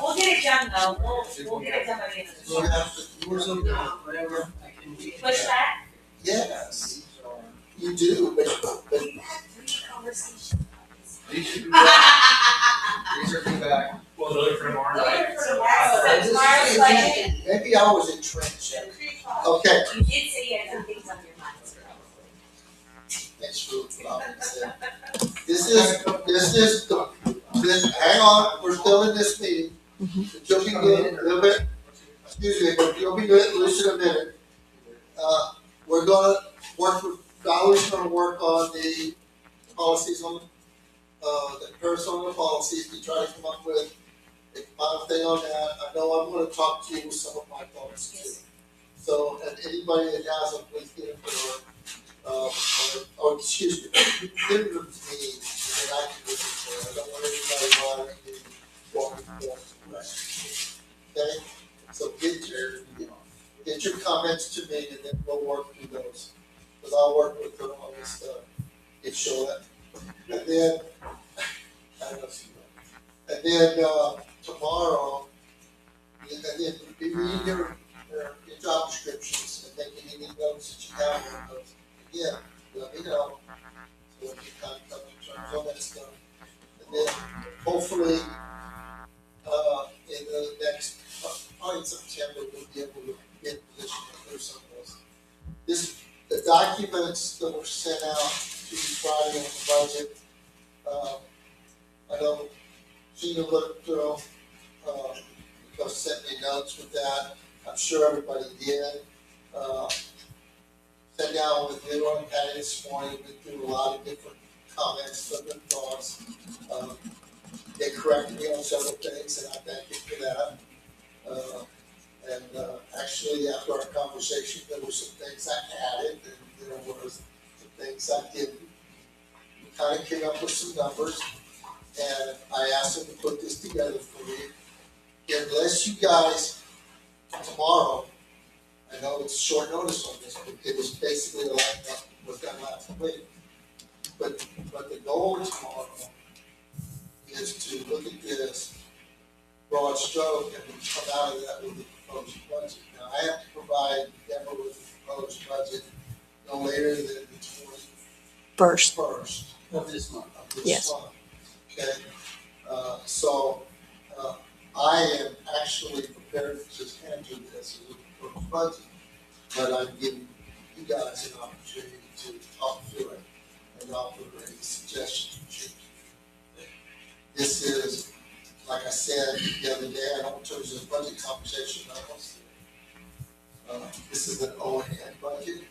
We'll get it done though, we'll get it done by the end of the You week. have to, Yours will go, whatever, I can. Push that, yes, you do, but we had 3 conversations about this. These should be back. These are due back. Well, those are for tomorrow Those night. are for tomorrow, so tomorrow's budget, maybe I was entrenched. At 3 o'clock. Okay, you did say you had some things on your mind. thanks for what I said. Hang on, we're still in this meeting. But you'll be good in a little bit, excuse me, but you'll be good, listen a minute. We're gonna work with, Valerie's gonna work on the policies on, the personal policies, to try to come up with a final thing on that. I know I'm gonna talk to you with some of my thoughts too. So, and anybody that has them, please get them for, or excuse me, give them to me, and I can I don't want anybody lying and walking okay? So get your comments to me and then we'll work through those. Cause I'll work with them on this stuff, get Charlotte. And then, I don't know if you know. And then, tomorrow, and then be reading your job descriptions and making any notes that you have on those. Again, let me know. So we can kind of come to terms on that stuff. And then hopefully, in the next, probably in September, we'll be able to get in position to clear some of those. The documents that were sent out to you Friday on the budget, I know Gina looked through, because sent me notes with that. I'm sure everybody did. Sat down with you on Patty this morning, went through a lot of different comments, different thoughts. They corrected me on several things, and I thank you for that. Actually, after our conversation, there were some things I added, and there were some things I didn't. We kind of came up with some numbers, and I asked them to put this together for me. Unless you guys, tomorrow, I know it's short notice on this, but it was basically like what that last week. But the goal tomorrow is to look at this broad stroke and come out of that with the proposed budget. Now, I have to provide Deborah with the proposed budget no later than the 21st Of this month. of this Yes. month. Okay, so I am actually prepared to just handle this as a proposed budget, but I'm giving you guys an opportunity to talk through it and offer any suggestions. This is, like I said the other day, I don't terms of budget conversation, this is an O&M budget.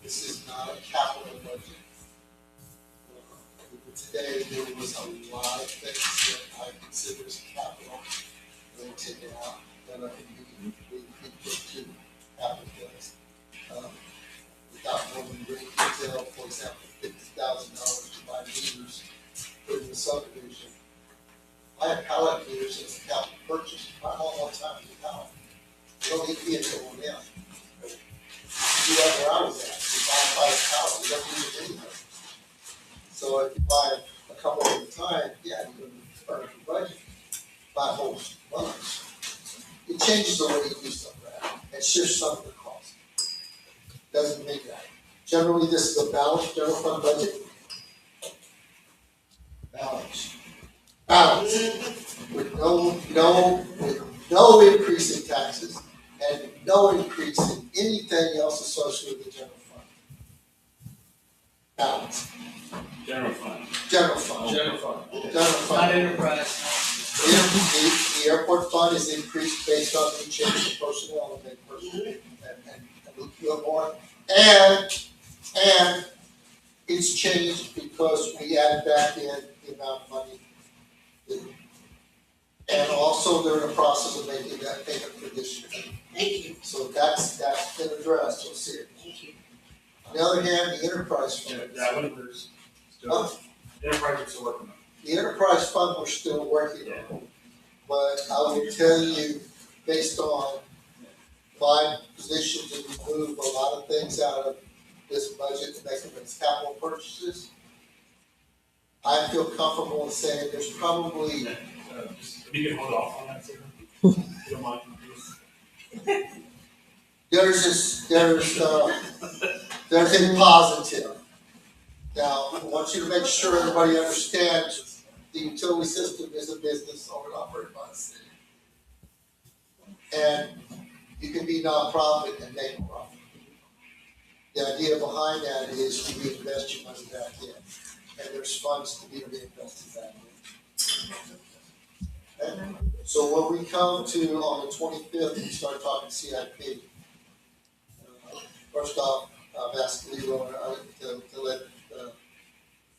This is not a capital budget. Today, there was a lot of things that I consider as capital that were taken out, that I think we put to capital things. Without going into great detail, for example, $50,000 to buy meters for the subdivision. I have pallet meters as a capital purchase, I don't want time to do pallet. You don't need to be in there one now. You know where I was at, you buy a pallet, you don't need it anyway. So if you buy a couple at a time, yeah, you're gonna burn your budget, buy a whole bunch. It changes the way you do some of that, and shifts some of the cost. Doesn't make that. Generally, this is a balanced general fund budget. Balance. With no increase in taxes, and no increase in anything else associated with the general fund. Balance. General fund. General fund. General fund. General fund. Not enterprise. The airport fund is increased based on the change in personnel and more. And it's changed because we added back in the amount of money. And also they're in the process of making that payment for this year. Thank you, So that's been addressed, you'll see it. thank you. On the other hand, the enterprise fund. That one, there's Huh? still, enterprise is still working on. The enterprise fund, we're still working on. But I will tell you, based on my position to remove a lot of things out of this budget to make them as capital purchases, I feel comfortable in saying there's probably, Just, if you can hold off on that, sir. If you don't mind, please. there's a positive. Now, I want you to make sure everybody understands the utility system is a business owned and operated by the city. And you can be nonprofit and make a profit. The idea behind that is you reinvest your money back in, and there's funds to be reinvested back in. Okay? So when we come to on the 25th, we start talking CIP. First off, I've asked Leroy to let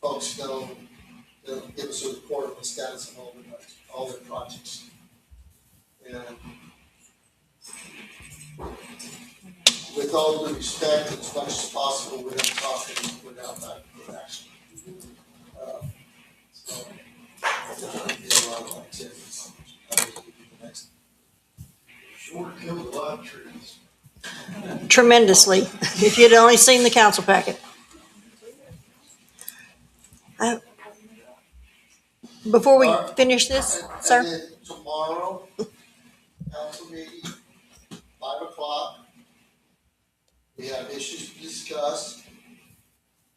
folks know, give us a report on the status of all their projects. And with all due respect, as much as possible, we're going to talk and put out that action. So tremendously, if you'd only seen the council packet. Before we finish this, And sir, then tomorrow, council meeting, 5 o'clock. We have issues to discuss.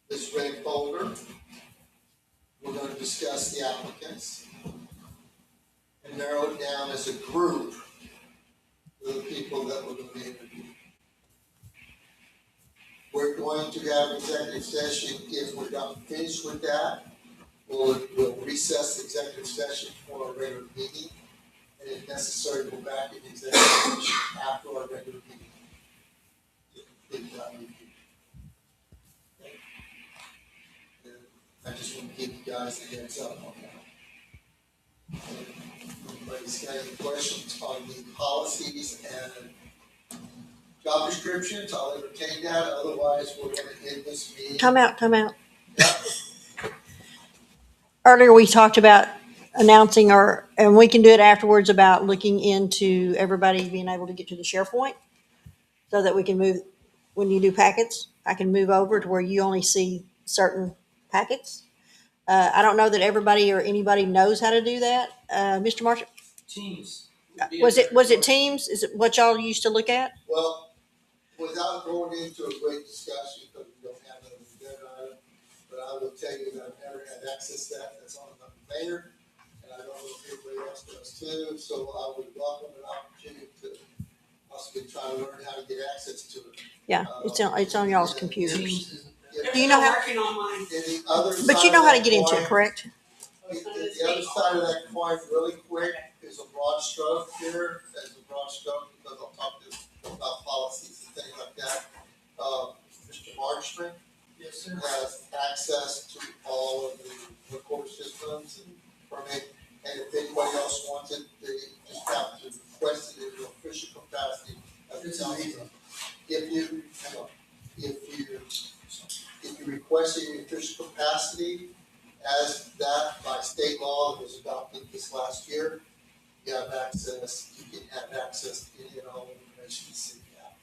This red folder, we're gonna discuss the applicants and narrow it down as a group of the people that we're gonna be interviewing. We're going to have executive session. If we're not finished with that, we'll recess the executive session for our regular meeting. And if necessary, go back in executive session after our regular meeting. To complete that review. And I just want to give you guys a heads up on that. Anybody's got any questions on the policies and job descriptions, I'll entertain that, otherwise we're gonna end this meeting. time out. Yeah. Earlier, we talked about announcing and we can do it afterwards, about looking into everybody being able to get to the SharePoint so that we can move, when you do packets, I can move over to where you only see certain packets. I don't know that everybody or anybody knows how to do that. Mr. Marshall, Teams. was it Teams? Is it what y'all used to look at? Well, without going into a great discussion, because we don't have an agenda item, but I will tell you that I've never had access to that, that's on the mayor, and I don't know if everybody else does too, so I would welcome an opportunity to possibly try to learn how to get access to it. Yeah, it's on y'all's computers. Teams isn't there. Do you know how- Working on mine. And the other But side you know of how to that get into it, coin- correct? The other side of that coin, really quick, is a broad stroke here, as a broad stroke, because I'll talk to about policies and things like that. Mr. Marchman Yes, sir. has access to all of the recorder systems and permit, and if anybody else wants it, they just have to request it in an official capacity. It's amazing. If you, hang on, if you request it in official capacity, as that by state law that was adopted this last year, you have access, you can have access to any and all information the city has.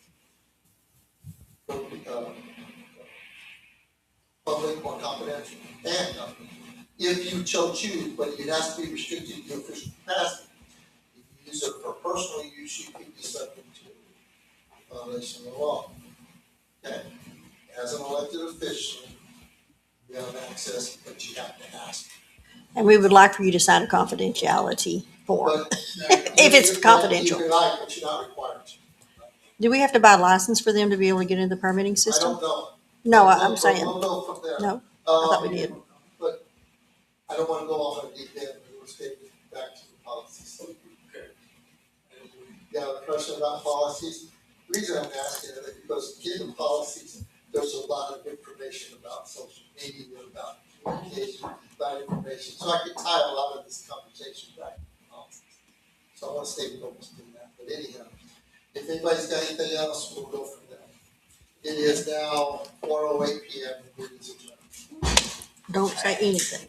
Public or confidential, and if you so choose, but it has to be restricted to official capacity. If you use it for personal use, you can be subject to violation of the law. Okay, as an elected official, you have access, but you have to ask. And we would like for you to sign a confidentiality form. But If it's confidential. You can like, but you're not required to. Do we have to buy a license for them to be able to get into the permitting I system? don't know. No, We'll- I'm saying, We'll go from there. no, I thought we did. But I don't wanna go off on a deep end, but we'll stay back to the policies. You have a question about policies? The reason I'm asking is because in the policies, there's a lot of information about social media, about communication, about information. So I could tie a lot of this conversation back to policies. So I wanna stay focused on that, but anyhow, if anybody's got anything else, we'll go from there. It is now 4:08 PM. It is adjourned. Don't say anything.